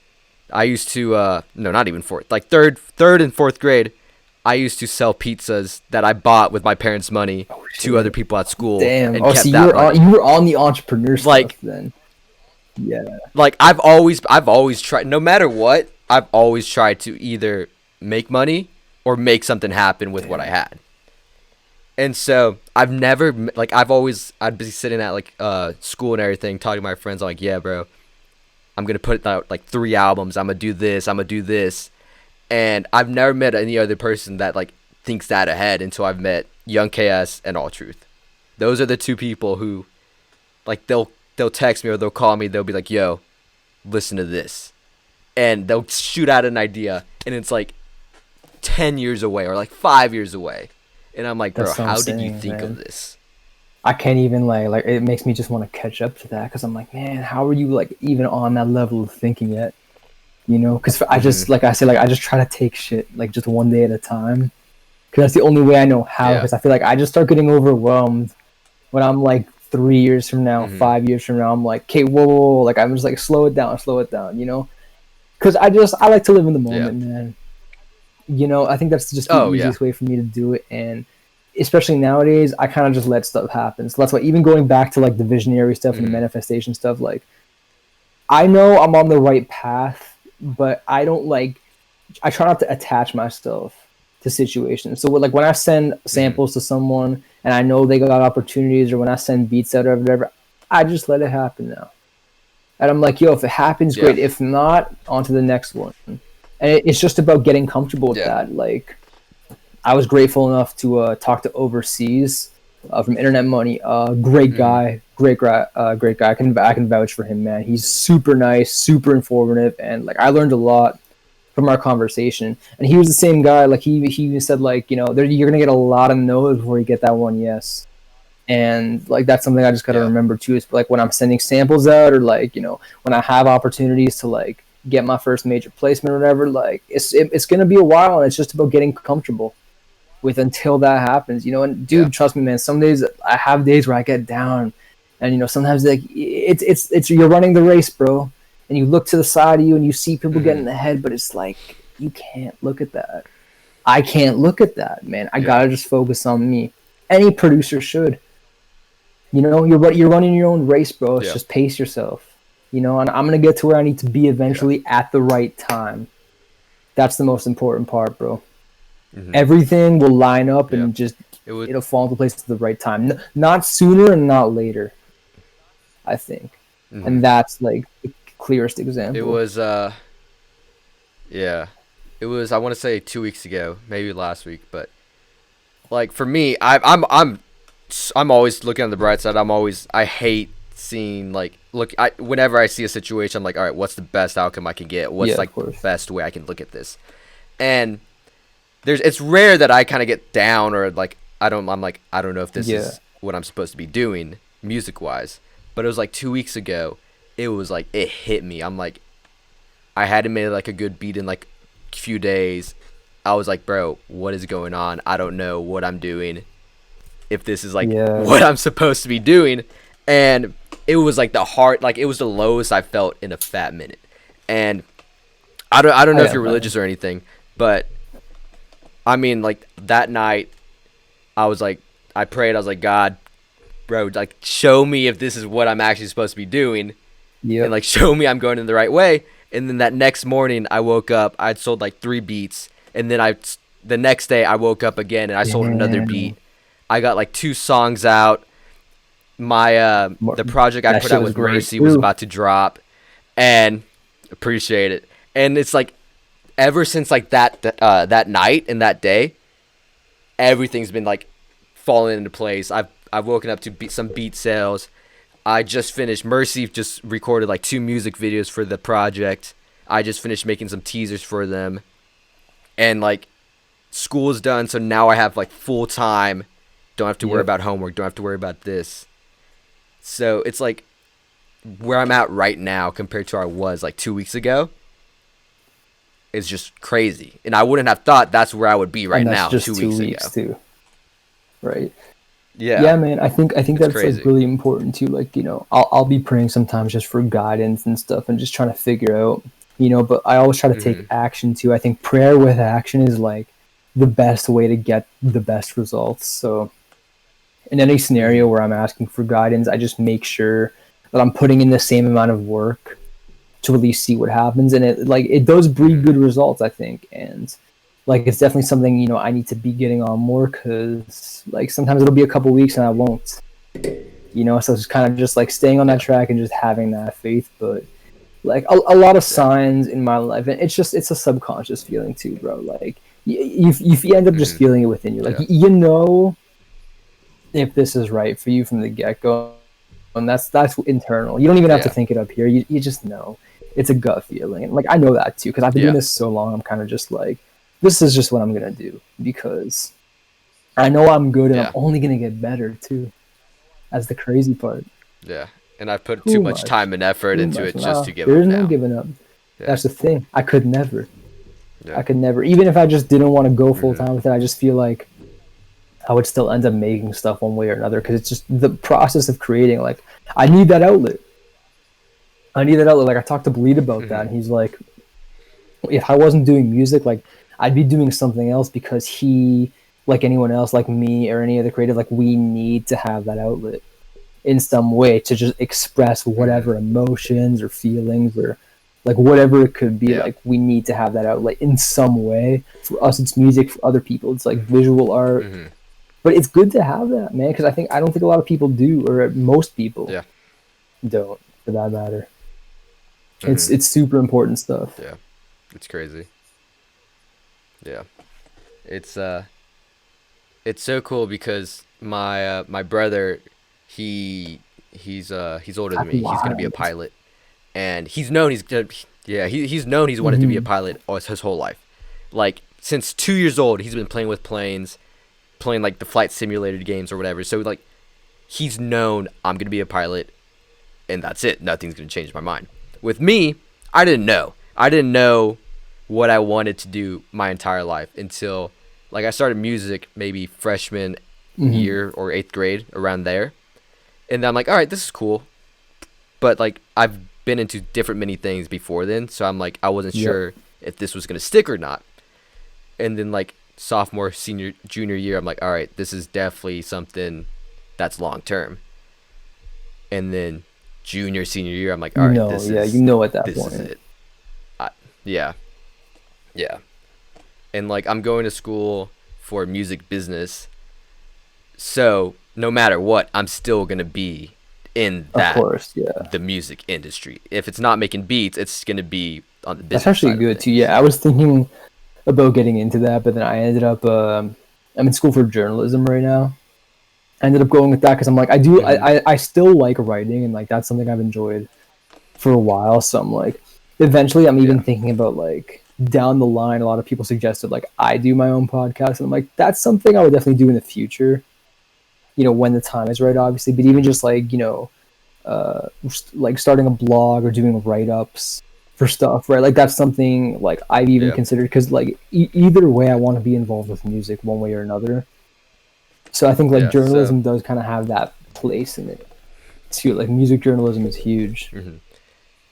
I used to no, not even 4th, like third and 4th grade, I used to sell pizzas that I bought with my parents' money to other people at school. Damn. And So you were on the entrepreneur stuff then. Yeah. Like I've always tried, no matter what, I've always tried to either make money or make something happen with what I had. And so I've never, like I'd be sitting at like school and everything, talking to my friends. I'm like, yeah, bro, I'm going to put out like 3 albums. I'm going to do this. And I've never met any other person that like thinks that ahead until I've met Young KS and All Truth. Those are the 2 people who like they'll text me or they'll call me. They'll be like, yo, listen to this. And they'll shoot out an idea and it's like 10 years away or like 5 years away. And I'm like, bro, how did you think of this? I can't even like it makes me just want to catch up to that, because I'm like, man, how are you like even on that level of thinking yet? You know, because I just like I said, like I just try to take shit like just one day at a time, because that's the only way I know how. Because I feel like I just start getting overwhelmed when I'm like 3 years from now, 5 years from now. I'm like, okay, whoa, like I'm just like slow it down, you know, because I like to live in the moment, man. You know, I think that's just the easiest way for me to do it. And especially nowadays, I kind of just let stuff happen. So that's why, even going back to like the visionary stuff and the manifestation stuff, like I know I'm on the right path, but I try not to attach myself to situations. So like when I send samples to someone and I know they got opportunities, or when I send beats out or whatever, I just let it happen now. And I'm like, yo, if it happens, great. If not, on to the next one. And it's just about getting comfortable with that. Like, I was grateful enough to talk to Overseas from Internet Money. Great guy. I can vouch for him, man. He's super nice, super informative, and like I learned a lot from our conversation. And he was the same guy. Like he even said, like, you know, you're gonna get a lot of no's before you get that one yes. And like that's something I just gotta remember too. Is like when I'm sending samples out, or like, you know, when I have opportunities to like get my first major placement or whatever, like it's gonna be a while, and it's just about getting comfortable with until that happens, you know. And dude, trust me, man, some days I have days where I get down, and you know, sometimes like it's you're running the race, bro, and you look to the side of you and you see people getting ahead, but it's like you can't look at that. I can't look at that, man. I gotta just focus on me. Any producer should. You know, you're running your own race, bro. It's just pace yourself. You know, and I'm going to get to where I need to be eventually at the right time. That's the most important part, bro. Everything will line up and just it'll fall into place at the right time. Not sooner and not later, I think. And that's like the clearest example. It was, it was, I want to say 2 weeks ago, maybe last week, but like for me, I'm always looking on the bright side. I hate seeing like look, whenever I see a situation, I'm like, all right, what's the best outcome I can get? What's Yeah, of like the course. best way I can look at this? And it's rare that I kind of get down or like I'm like I don't know if this Yeah. is what I'm supposed to be doing music wise. But it was like 2 weeks ago. It was like it hit me. I'm like I hadn't made like a good beat in like a few days. I was like, bro, what is going on? I don't know what I'm doing. If this is like Yeah. what I'm supposed to be doing. And it was like it was the lowest I felt in a fat minute. And I don't know I if you're get that. religious or anything, but I mean, like that night, I was like, I prayed. I was like, God, bro, like show me if this is what I'm actually supposed to be doing, and Yep. like show me I'm going in the right way. And then that next morning, I woke up. I'd sold like 3 beats, and then the next day I woke up again and I sold another Damn. beat. I got like 2 songs out. My Mar- the project I That put shit out was with great Mercy was too. about to drop, and appreciate it. And it's like ever since like that night and that day, everything's been like falling into place. I've woken up to some beat sales. I just finished. Mercy just recorded like 2 music videos for the project. I just finished making some teasers for them, and like school's done, so now I have like full time. Don't have to worry Yep. about homework. Don't have to worry about this. So it's like where I'm at right now compared to where I was like 2 weeks ago is just crazy. And I wouldn't have thought that's where I would be right And that's now two just two weeks weeks ago. too, right? Yeah, Yeah, man. I think it's that's like crazy. really important too. Like, I'll be praying sometimes just for guidance and stuff and just trying to figure out, but I always try to take Hmm. action too. I think prayer with action is like the best way to get the best results. So in any Hmm. scenario where I'm asking for guidance, I just make sure that I'm putting in the same amount of work to at least see what happens, and it does breed Hmm. good results, I think. And like it's definitely something I need to be getting on more, because like sometimes it'll be a couple weeks and I won't, so it's kind of just like staying on that Yeah, track and just having that faith. But like a lot of yeah. signs in my life, and it's a subconscious feeling too, bro. Like you end up just Hmm. feeling it within you, like Yeah, if this is right for you from the get-go, and that's internal. You don't even have to yeah, think it up here. You just know. It's a gut feeling. And like I know that too, because I've been doing yeah, this so long. I'm kind of just like, this is just what I'm gonna do, because I know I'm good and I'm yeah, only gonna get better too. That's the crazy part. yeah. And I put too Too much much. time and effort Too into much. it just Nah, to give there up is no now. giving up. Yeah, That's the thing. I could never. I yeah. could never. Even if I just didn't want to go full Hmm. time with it, I just feel like I would still end up making stuff one way or another, because it's just the process of creating. Like I need that outlet. I need that outlet. Like I talked to Bleed about that, Hmm. and he's like, if I wasn't doing music, like I'd be doing something else, because he, like anyone else, like me or any other creative, like we need to have that outlet in some way to just express Hmm. whatever emotions or feelings or like whatever it could be. Yeah. Like we need to have that outlet in some way. For us, it's music. For other people, it's like visual art. Hmm. But it's good to have that, man, because I don't think a lot of people do, or most people Yeah. don't, for that matter. It's Hmm. it's super important stuff. Yeah. It's crazy. Yeah. It's it's so cool because my brother, he's older than That's me. He's gonna be a wild. pilot, and he's known he's wanted to be a Hmm. pilot his whole life. Like since 2 years old, he's been playing with planes, playing like the flight simulator games or whatever. So like he's known I'm gonna be a pilot, and that's it. Nothing's gonna change my mind. With me, I didn't know. I didn't know what I wanted to do my entire life until like I started music maybe freshman Hmm. year or 8th grade around there. And then I'm like, all right, this is cool. But like I've been into different many things before then, so I'm like I wasn't Yep. sure if this was gonna stick or not. And then like sophomore, senior, junior year, I'm like, all right, this is definitely something that's long term. And then junior, senior year, I'm like, all right, Yeah, you know at that this is point. it. I, yeah, yeah. And like I'm going to school for music business, so no matter what, I'm still gonna be in Of that course, yeah. the music industry. If it's not making beats, it's gonna be on the That's business actually side of good too. things. Yeah, I was thinking about getting into that, but then I ended up I'm in school for journalism right now, I ended up going with that because I'm like, I still like writing, and like that's something I've enjoyed for a while. So I'm like, eventually I'm even thinking about like down the line. A lot of people suggested like I do my own podcast, and I'm like, that's something I would definitely do in the future. When the time is right, obviously. But even just like like starting a blog or doing write-ups for stuff, right? Like that's something like I've even considered because like either way, I want to be involved with music one way or another. So I think like journalism does kind of have that place in it too. Like music journalism is huge,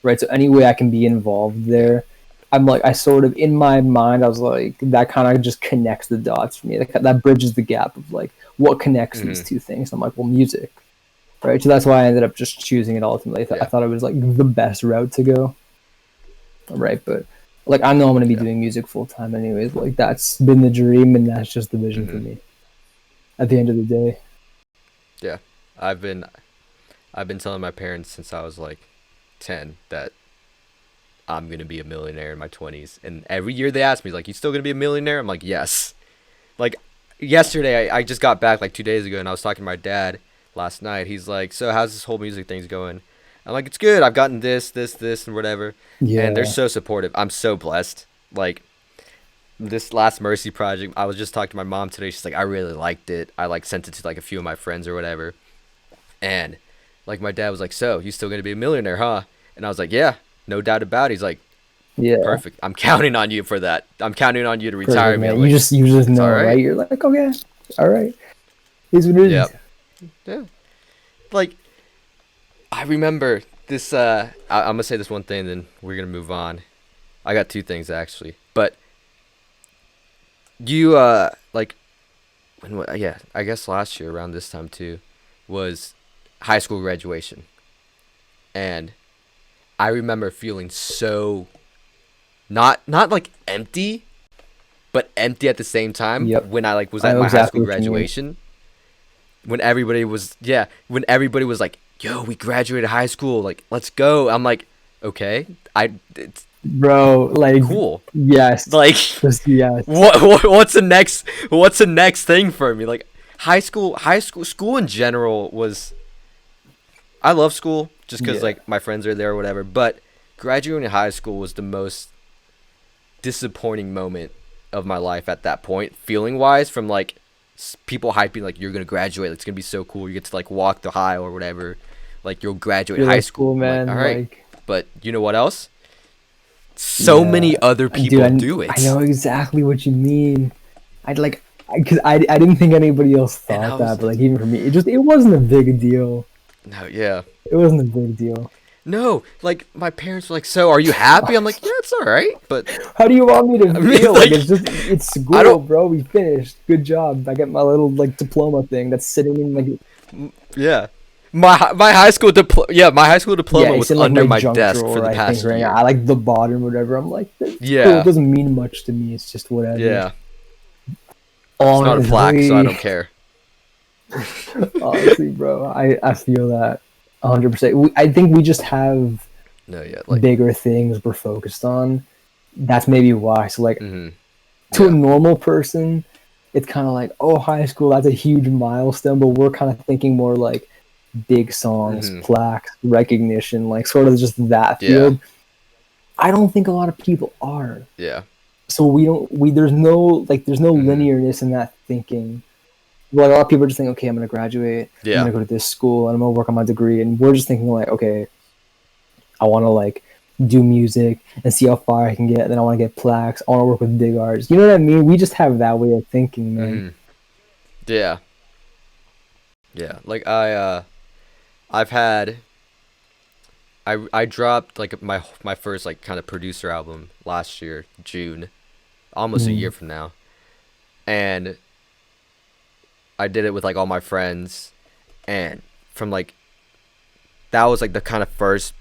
right? So any way I can be involved there, I'm like, I sort of in my mind, I was like, that kind of just connects the dots for me. That bridges the gap of like what connects these two things. I'm like, well, music, right? So that's why I ended up just choosing it ultimately. I thought it was like the best route to go, right? But like I know I'm going to be doing music full time anyways. Like that's been the dream, and that's just the vision for me. At the end of the day. Yeah, I've been telling my parents since I was like 10 that I'm gonna be a millionaire in my 20s, and every year they ask me like, "You still gonna be a millionaire?" I'm like, "Yes." Like yesterday, I just got back like 2 days ago, and I was talking to my dad last night. He's like, "So how's this whole music thing's going?" I'm like, "It's good. I've gotten this, and whatever." Yeah. And they're so supportive. I'm so blessed. Like this last Mercy project, I was just talking to my mom today. She's like, I really liked it. I like sent it to like a few of my friends or whatever. And like my dad was like, so you still gonna be a millionaire, huh? And I was like, yeah, no doubt about it. He's like, perfect. I'm counting on you for that. I'm counting on you to retire me. Like, you just know, right? You're like, okay, all right. Here's what it is. Yeah. Like I remember this. I'm gonna say this one thing, then we're gonna move on. I got two things actually, but you like I guess last year around this time too was high school graduation, and I remember feeling so not like empty, but empty at the same time when I like was at my high school graduation, when everybody was like, yo, we graduated high school, like let's go. I'm like, okay, bro, like cool. Yes. Like yes. What's the next thing for me? Like school in general was, I love school just because like my friends are there or whatever, but graduating high school was the most disappointing moment of my life at that point, feeling wise, from like people hyping like you're gonna graduate, like, it's gonna be so cool, you get to like walk the aisle or whatever, like you'll graduate high school, man. Like, all right, but you know what else? So many other people do it. I know exactly what you mean. Because I didn't think anybody else thought that, but like even for me, it wasn't a big deal. No, yeah. It wasn't a big deal. No, like my parents were like, "So, are you happy?" I'm like, "Yeah, it's all right." But how do you want me to feel? Like it's school, bro. We finished. Good job. I get my little like diploma thing that's sitting in like. Yeah. My high school diploma was in, like, under my desk drawer, for the past year. I like the bottom, whatever. I'm like, cool. It doesn't mean much to me. It's just whatever. Yeah. It's not a plaque, so I don't care. Honestly, bro, I feel that 100%. I think we just have bigger things we're focused on. That's maybe why. So like, to a normal person, it's kind of like, oh, high school, that's a huge milestone, but we're kind of thinking more like big songs, plaques, recognition, like sort of just that field. I don't think a lot of people are. Yeah. So there's no linearness in that thinking. Like a lot of people are just thinking, okay, I'm gonna graduate, I'm gonna go to this school, and I'm gonna work on my degree, and we're just thinking like, okay, I want to like do music and see how far I can get, and then I want to get plaques, I want to work with big artists. You know what I mean? We just have that way of thinking, man. Yeah. Like I've had. I dropped like my first like kind of producer album last year, June, almost a year from now, and I did it with like all my friends, and from like that was like the kind of first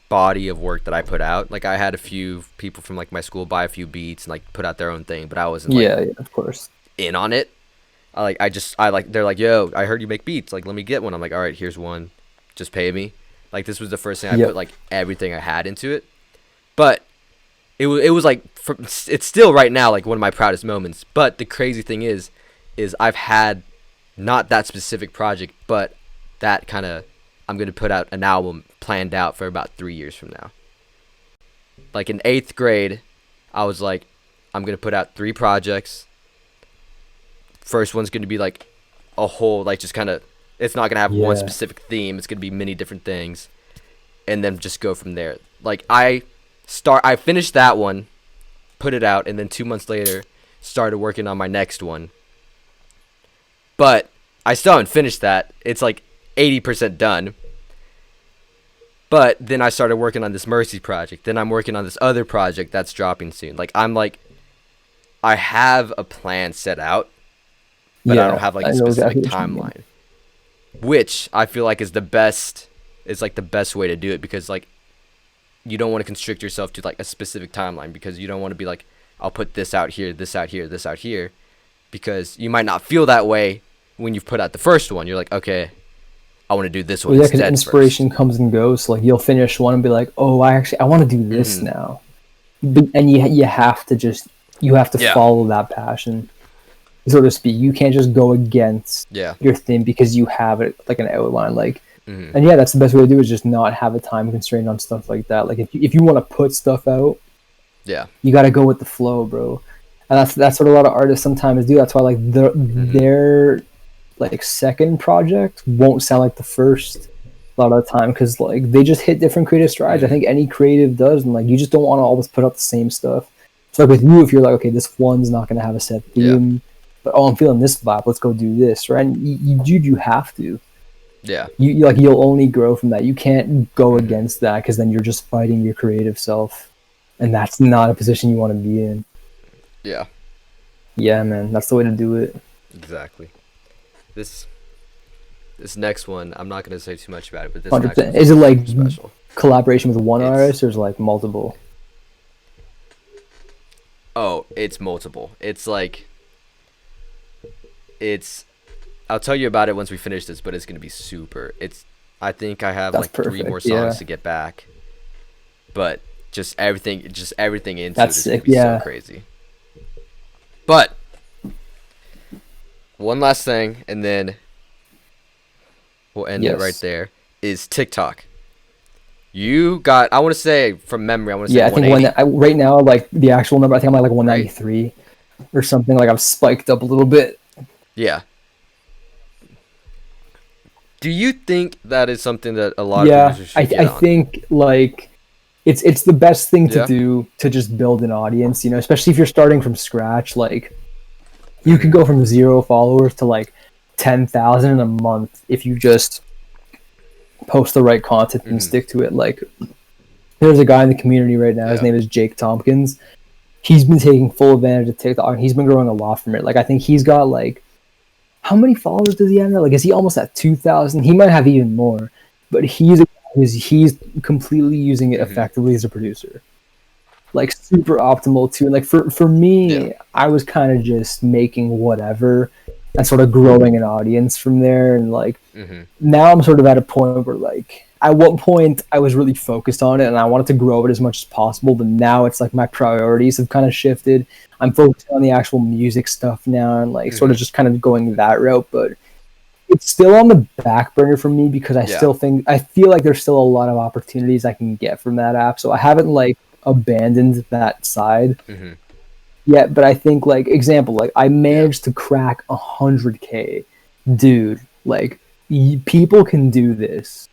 body of work that I put out. Like I had a few people from like my school buy a few beats and like put out their own thing, but I wasn't like of course in on it. They're like, yo, I heard you make beats, like let me get one. I'm like, all right, here's one, just pay me. Like this was the first thing I put like everything I had into it, but it was like it's still right now like one of my proudest moments. But the crazy thing is I've had not that specific project, but that kind of, I'm going to put out an album planned out for about 3 years from now. Like in 8th grade, I was like, I'm going to put out 3 projects. First one's going to be like a whole, like just kind of, it's not going to have one specific theme. It's going to be many different things. And then just go from there. Like I finished that one, put it out, and then 2 months later, started working on my next one. But I still haven't finished that. It's like 80% done. But then I started working on this Mercy project. Then I'm working on this other project that's dropping soon. Like I have a plan set out, but I don't have like a specific timeline. Which I feel like is the best. It's like the best way to do it, because like you don't want to constrict yourself to like a specific timeline, because you don't want to be like, I'll put this out here, this out here, this out here, because you might not feel that way when you've put out the first one. You're like, okay, I want to do this one. Yeah, because inspiration comes and goes. So, like you'll finish one and be like, oh, I want to do this now, and you have to follow that passion, so to speak. You can't just go against your thing because you have it like an outline, like. And that's the best way to do it, is just not have a time constraint on stuff like that. Like if you want to put stuff out, you got to go with the flow, bro. And that's what a lot of artists sometimes do. That's why like their like second project won't sound like the first a lot of the time, because like they just hit different creative strides. I think any creative does, and like you just don't want to always put out the same stuff. So like with you, if you're like, okay, this one's not going to have a set theme, but I'm feeling this vibe, let's go do this, right? And you have to. Yeah. You'll only grow from that. You can't go against that, because then you're just fighting your creative self, and that's not a position you want to be in. Yeah. Yeah, man, that's the way to do it. Exactly. This next one, I'm not going to say too much about it, but this 100%. next one is it like special. Collaboration with one artist, or is it like multiple? Oh, it's multiple. It's like I'll tell you about it once we finish this, but it's gonna be super. I think I have like perfect. 3 more songs to get back, but just everything into that's it is gonna be so crazy. But one last thing, and then we'll end it right there. Is TIK TOK. You got? I want to say from memory. I want to say. I think right now, like the actual number, I think I'm at like 193 or something. Like I've spiked up a little bit. Yeah. Do you think that is something that a lot of producers should get on? I think like it's the best thing to do, to just build an audience, you know, especially if you're starting from scratch. Like you could go from 0 followers to like 10,000 in a month if you just post the right content and stick to it. Like there's a guy in the community right now, his name is Jake Tompkins. He's been taking full advantage of TikTok, and he's been growing a lot from it. Like I think he's got like, how many followers does he have now? Like, is he almost at 2,000? He might have even more, but he's completely using it effectively as a producer. Like, super optimal too. And like for me, I was kind of just making whatever and sort of growing an audience from there. And like now I'm sort of at a point where like, at one point I was really focused on it and I wanted to grow it as much as possible, but now it's like my priorities have kind of shifted. I'm focusing on the actual music stuff now, and like sort of just kind of going that route, but it's still on the back burner for me, because I feel like there's still a lot of opportunities I can get from that app. So I haven't like abandoned that side yet, but I think like example, like I managed to crack 100K, dude. Like people can do this.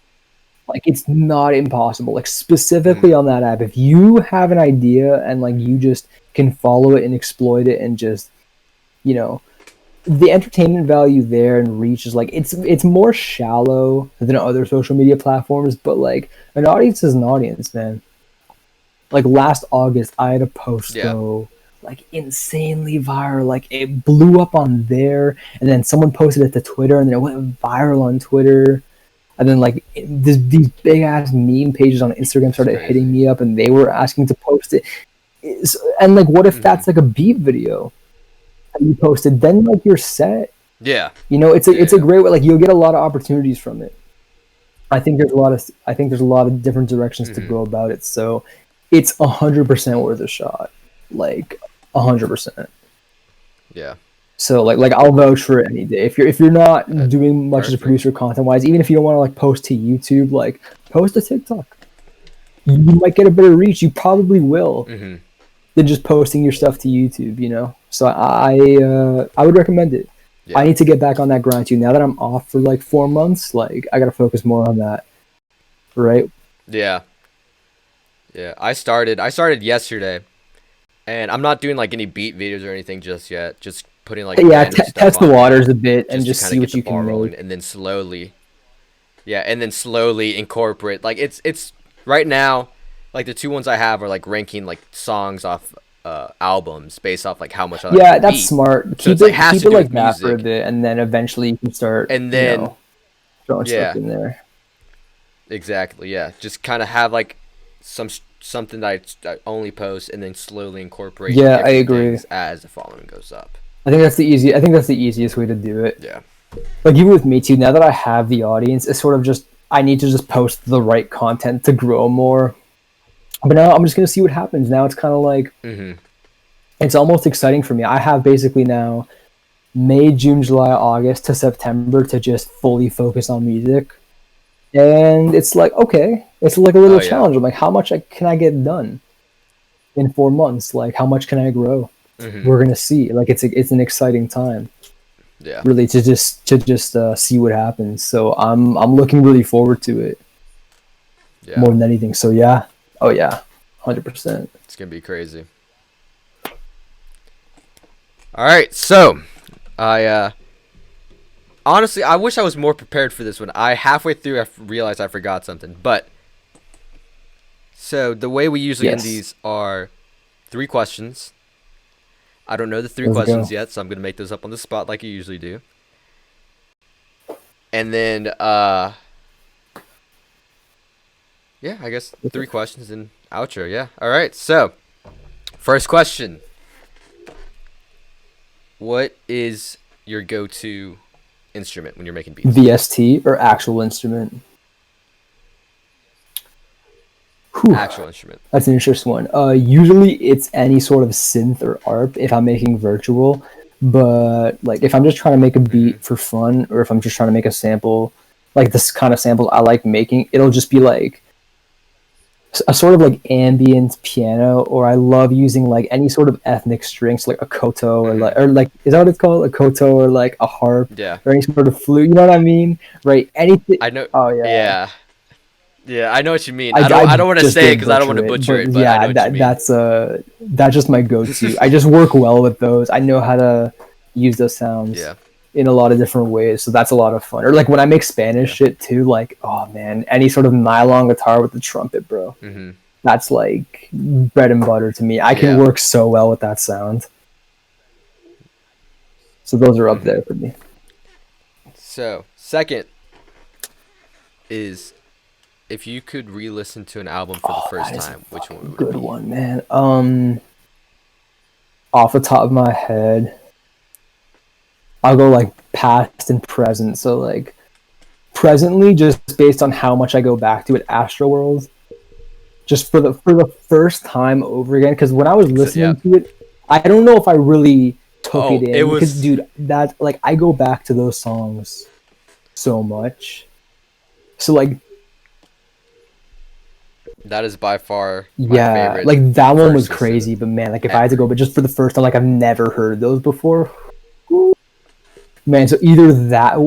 Like it's not impossible. Like specifically on that app, if you have an idea and like you just can follow it and exploit it, and just, you know, the entertainment value there and reach is like it's more shallow than other social media platforms, but like an audience is an audience, man. Like last August, I had a post go like insanely viral. Like it blew up on there, and then someone posted it to Twitter, and then it went viral on Twitter. And then like these big ass meme pages on Instagram started hitting me up, and they were asking to post it. And like, what if that's like a beat video that you posted? Then like you're set. Yeah. You know, it's a great way. Like you'll get a lot of opportunities from it. I think there's a lot of different directions to go about it. So it's 100% worth a shot. Like 100%. Yeah. So like I'll vouch for it any day. If you're not doing much as a Perfect. producer content wise, even if you don't want to like post to YouTube, like post to TikTok. You might get a better reach. You probably will than just posting your stuff to YouTube. You know. So I would recommend it. Yeah. I need to get back on that grind too. Now that I'm off for like 4 months, like I gotta focus more on that. Right. Yeah. Yeah. I started yesterday, and I'm not doing like any beat videos or anything just yet. Just putting like Yeah, random stuff test the on there waters a bit and just to just kind see of what get the you ball can rolling, make. and then slowly, yeah, and then slowly incorporate. Like it's right now, like the two ones I have are like ranking like songs off albums based off like how much I like the Yeah, that's beat. smart. So it's like has Keep to it do with like that for a music, bit, and then eventually you can start, and then throwing stuff yeah, in there. exactly, yeah, just kind of have like something that I only post, and then slowly incorporate Yeah, I different agree. things as the following goes up. I think that's the easiest way to do it. Yeah. Like even with me too. Now that I have the audience, it's sort of just I need to just post the right content to grow more. But now I'm just gonna see what happens. Now it's kind of like it's almost exciting for me. I have basically now May, June, July, August to September to just fully focus on music. And it's like, okay, it's like a little Oh yeah. challenge. I'm like, how much can I get done in 4 months? Like, how much can I grow? We're gonna see. Like, it's an exciting time, Yeah. really, to just see what happens. So I'm looking really forward to it Yeah. more than anything. So yeah, oh yeah, 100%. It's gonna be crazy. All right, so I honestly I wish I was more prepared for this one. I halfway through I realized I forgot something, but so the way we usually end Yes. these are 3 questions. I don't know the 3 Let's questions go. yet, so I'm gonna make those up on the spot like you usually do. And then yeah, I guess 3 questions and outro. Yeah. All right. So first question. What is your go-to instrument when you're making beats? VST or actual instrument? Whew. Actual instrument. That's an interesting one. Usually it's any sort of synth or ARP if I'm making virtual, but like if I'm just trying to make a beat for fun, or if I'm just trying to make a sample, like this kind of sample I like making, it'll just be like a sort of like ambient piano, or I love using like any sort of ethnic strings, like a koto or like is that what it's called? A koto or like a harp, Yeah. or any sort of flute. You know what I mean? Right? Anything. I know. Oh yeah. Yeah. Yeah, I know what you mean. I I don't want to just say it did because I don't want to butcher it, but yeah, I know what you mean. that's just my go-to. I just work well with those. I know how to use those sounds Yeah. in a lot of different ways, so that's a lot of fun. Or like when I make Spanish shit too, like oh man, any sort of nylon guitar with the trumpet, bro. That's like bread and butter to me. I can work so well with that sound. So those are up there for me. So second is, if you could re-listen to an album for the first time, which one would it be? Good one, man. Off the top of my head, I'll go like past and present. So like presently, just based on how much I go back to it, Astroworld, just for the first time over again. Because when I was listening to it, I don't know if I really took it in. Because dude, that like I go back to those songs so much. So like. That is by far my favorite. Like that one was crazy, but man, like if I had to go, but just for the first time, like I've never heard those before. Man, so either that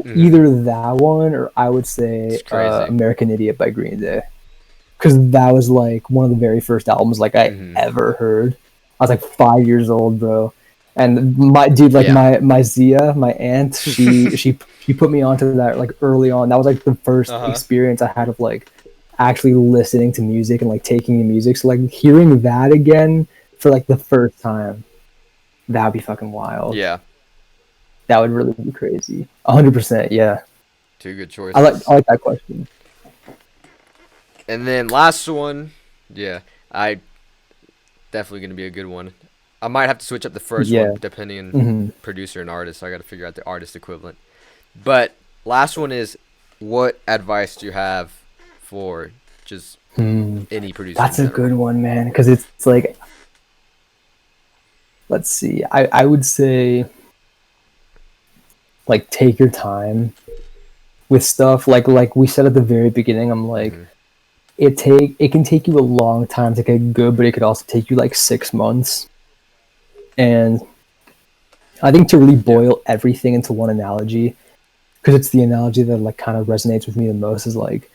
one, or I would say American Idiot by Green Day, because that was like one of the very first albums like I ever heard. I was like 5 years old, bro, and my dude, like my Zia, my aunt, she put me onto that like early on. That was like the first experience I had of like actually listening to music and like taking in music. So like hearing that again for like the first time, that would be fucking wild. Yeah, that would really be crazy. 100%. Yeah, 2 good choices. I like that question. And then last one, I definitely gonna be a good one. I might have to switch up the first one depending on producer and artist. So I got to figure out the artist equivalent. But last one is, what advice do you have for just any producer? That's a good one, man, because it's like, let's see, I would say like take your time with stuff. Like we said at the very beginning, I'm like, it can take you a long time to get good, but it could also take you like 6 months. And I think to really boil everything into one analogy, because it's the analogy that like kind of resonates with me the most, is like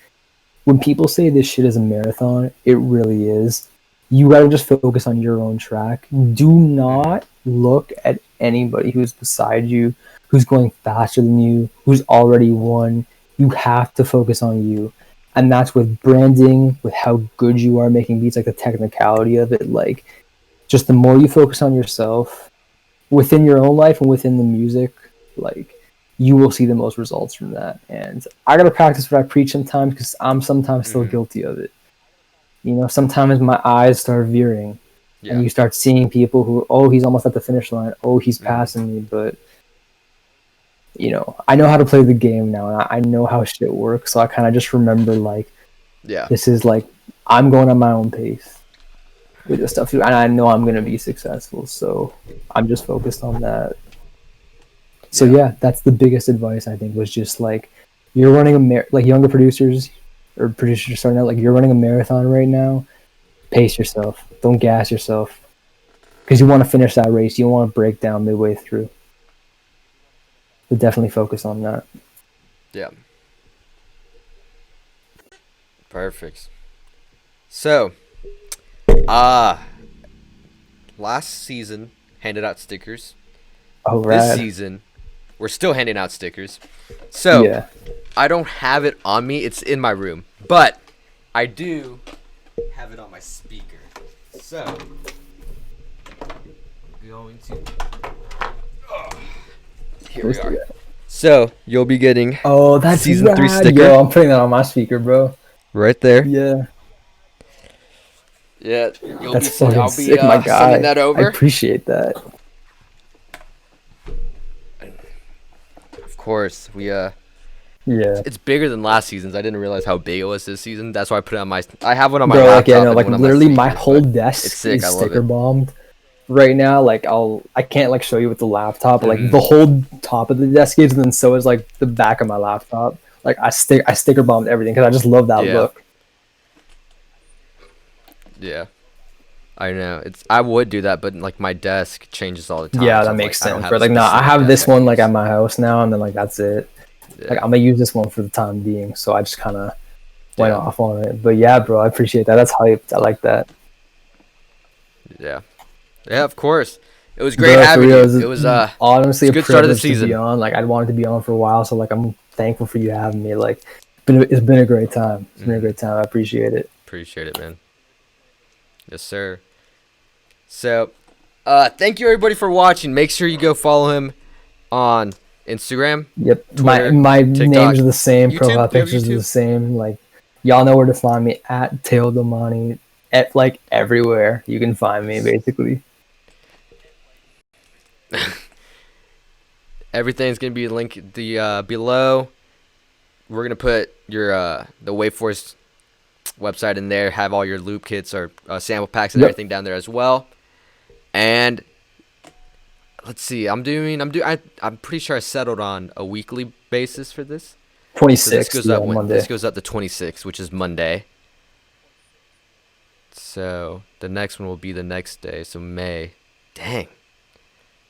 when people say this shit is a marathon, it really is. You gotta just focus on your own track. Do not look at anybody who's beside you, who's going faster than you, who's already won. You have to focus on you. And that's with branding, with how good you are making beats, like the technicality of it. Like, just the more you focus on yourself within your own life and within the music, like, you will see the most results from that. And I gotta practice what I preach sometimes, because I'm sometimes still guilty of it. You know, sometimes my eyes start veering, and you start seeing people who, oh, he's almost at the finish line, oh, he's passing me. But you know, I know how to play the game now, and I know how shit works. So I kind of just remember, like, this is like, I'm going at my own pace with this stuff too, and I know I'm gonna be successful. So I'm just focused on that. So yeah, that's the biggest advice, I think, was just like, you're running like younger producers or producers starting out, like, you're running a marathon right now. Pace yourself. Don't gas yourself, because you want to finish that race. You don't want to break down midway through. So definitely focus on that. Yeah. Perfect. So, last season handed out stickers. Oh, rad. This season, we're still handing out stickers. So, I don't have it on me. It's in my room. But I do have it on my speaker. So, I'm going to... Here we are. So, you'll be getting that's season 3 sticker. Yo, I'm putting that on my speaker, bro. Right there. Yeah. Yeah. That's fucking sick, my guy. Sending that over. I appreciate that. Of course, it's bigger than last season's. I didn't realize how big it was this season. That's why I put it on my... I have one on my laptop. Like literally my whole desk is sticker bombed right now. Like I can't like show you with the laptop, but like the whole top of the desk is, and then so is like the back of my laptop. Like I sticker bombed everything because I just love that look. Yeah, I know. I would do that, but like my desk changes all the time. Yeah, that makes sense. But like, no, I have this one like at my house now, and then like that's it. Yeah. Like I'm gonna use this one for the time being, so I just kind of went off on it. But yeah, bro, I appreciate that. That's hyped. I like that. Yeah, of course. It was great having you. It was honestly a good start of the season. To be on. Like I'd wanted to be on for a while, so like I'm thankful for you having me. Like it's been a great time. It's been a great time. I appreciate it. Appreciate it, man. Yes, sir. So, thank you everybody for watching. Make sure you go follow him on Instagram. Yep. Twitter, my TikTok, names are the same. YouTube, profile pictures are the same. Like y'all know where to find me at TEO DOMANI. At like everywhere you can find me, basically. Everything's gonna be linked below. We're gonna put your the WAVEFORCE website in there. Have all your loop kits or sample packs and everything down there as well. And let's see. I'm pretty sure I settled on a weekly basis for this. 26. So this goes up Monday. This goes up to 26, which is Monday. So the next one will be the next day. So May. Dang.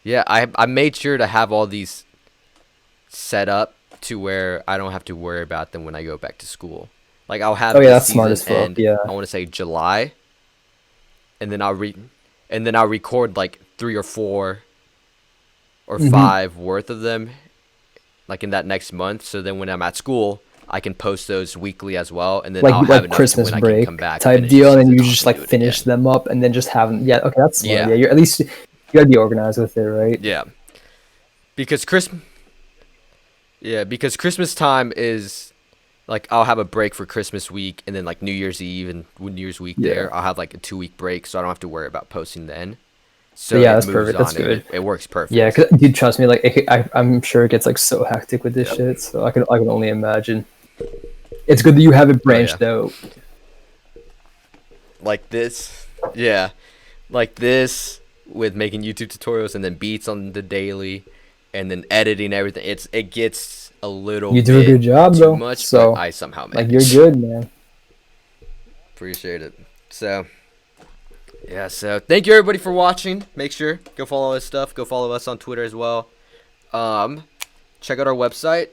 Yeah, I made sure to have all these set up to where I don't have to worry about them when I go back to school. Like I'll have that's smart as fuck. Yeah. I want to say July, and then I'll record like 3 or 4 or 5 worth of them, like in that next month. So then when I'm at school, I can post those weekly as well, and then like, I'll have enough Christmas when break I can come back type deal, and then you just like finish them up, and then just have them. Yeah, okay, that's smart. Yeah, you're at least you gotta be organized with it, right? Yeah, because Christmas time is like I'll have a break for Christmas week, and then like New Year's Eve and New Year's week there, I'll have like a 2-week break, so I don't have to worry about posting then. So yeah, that's perfect. That's good. It works perfect. Yeah, cause, dude, trust me, like I'm sure it gets like so hectic with this shit. So I can only imagine. It's good that you have it branched out. Like this, like this with making YouTube tutorials and then beats on the daily, and then editing everything. It gets a little You do a bit good job too though. much, So but I somehow like manage. you're good, man. Appreciate it. So yeah, so thank you everybody for watching. Make sure go follow us stuff. Go follow us on Twitter as well. Check out our website.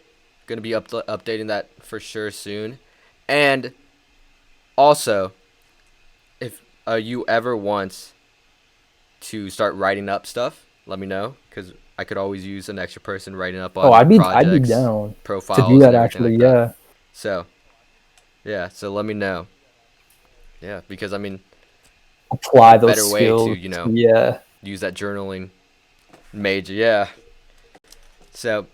Gonna be updating that for sure soon. And also, if you ever want to start writing up stuff, let me know, because I could always use an extra person writing up on I'd be projects, down profiles, to do that and everything actually. like Yeah. that. So yeah, so let me know. Yeah, because I mean, Apply what those better way skills. to Yeah. use that journaling major? Yeah. So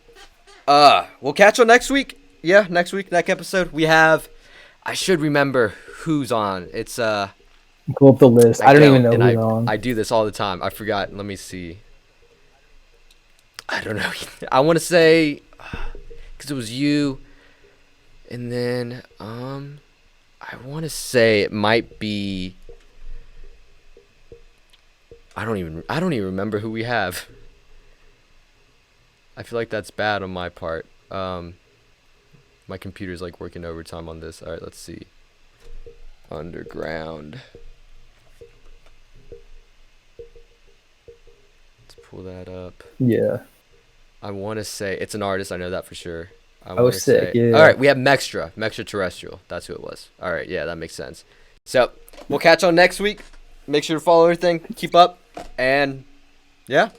we'll catch you next week. Yeah, next week, next episode. We have, I should remember who's on. It's Go up the list. I don't even know and who's on. I do this all the time. I forgot. Let me see. I don't know. I want to say, because it was you, and then I want to say it might be. I don't even remember who we have. I feel like that's bad on my part. My computer's like working overtime on this. All right, let's see. Underground. Let's pull that up. Yeah. I want to say it's an artist. I know that for sure. I Oh, want to sick. say. Yeah. All right, we have Mextra Terrestrial. That's who it was. All right, yeah, that makes sense. So we'll catch on next week. Make sure to follow everything. Keep up, and yeah.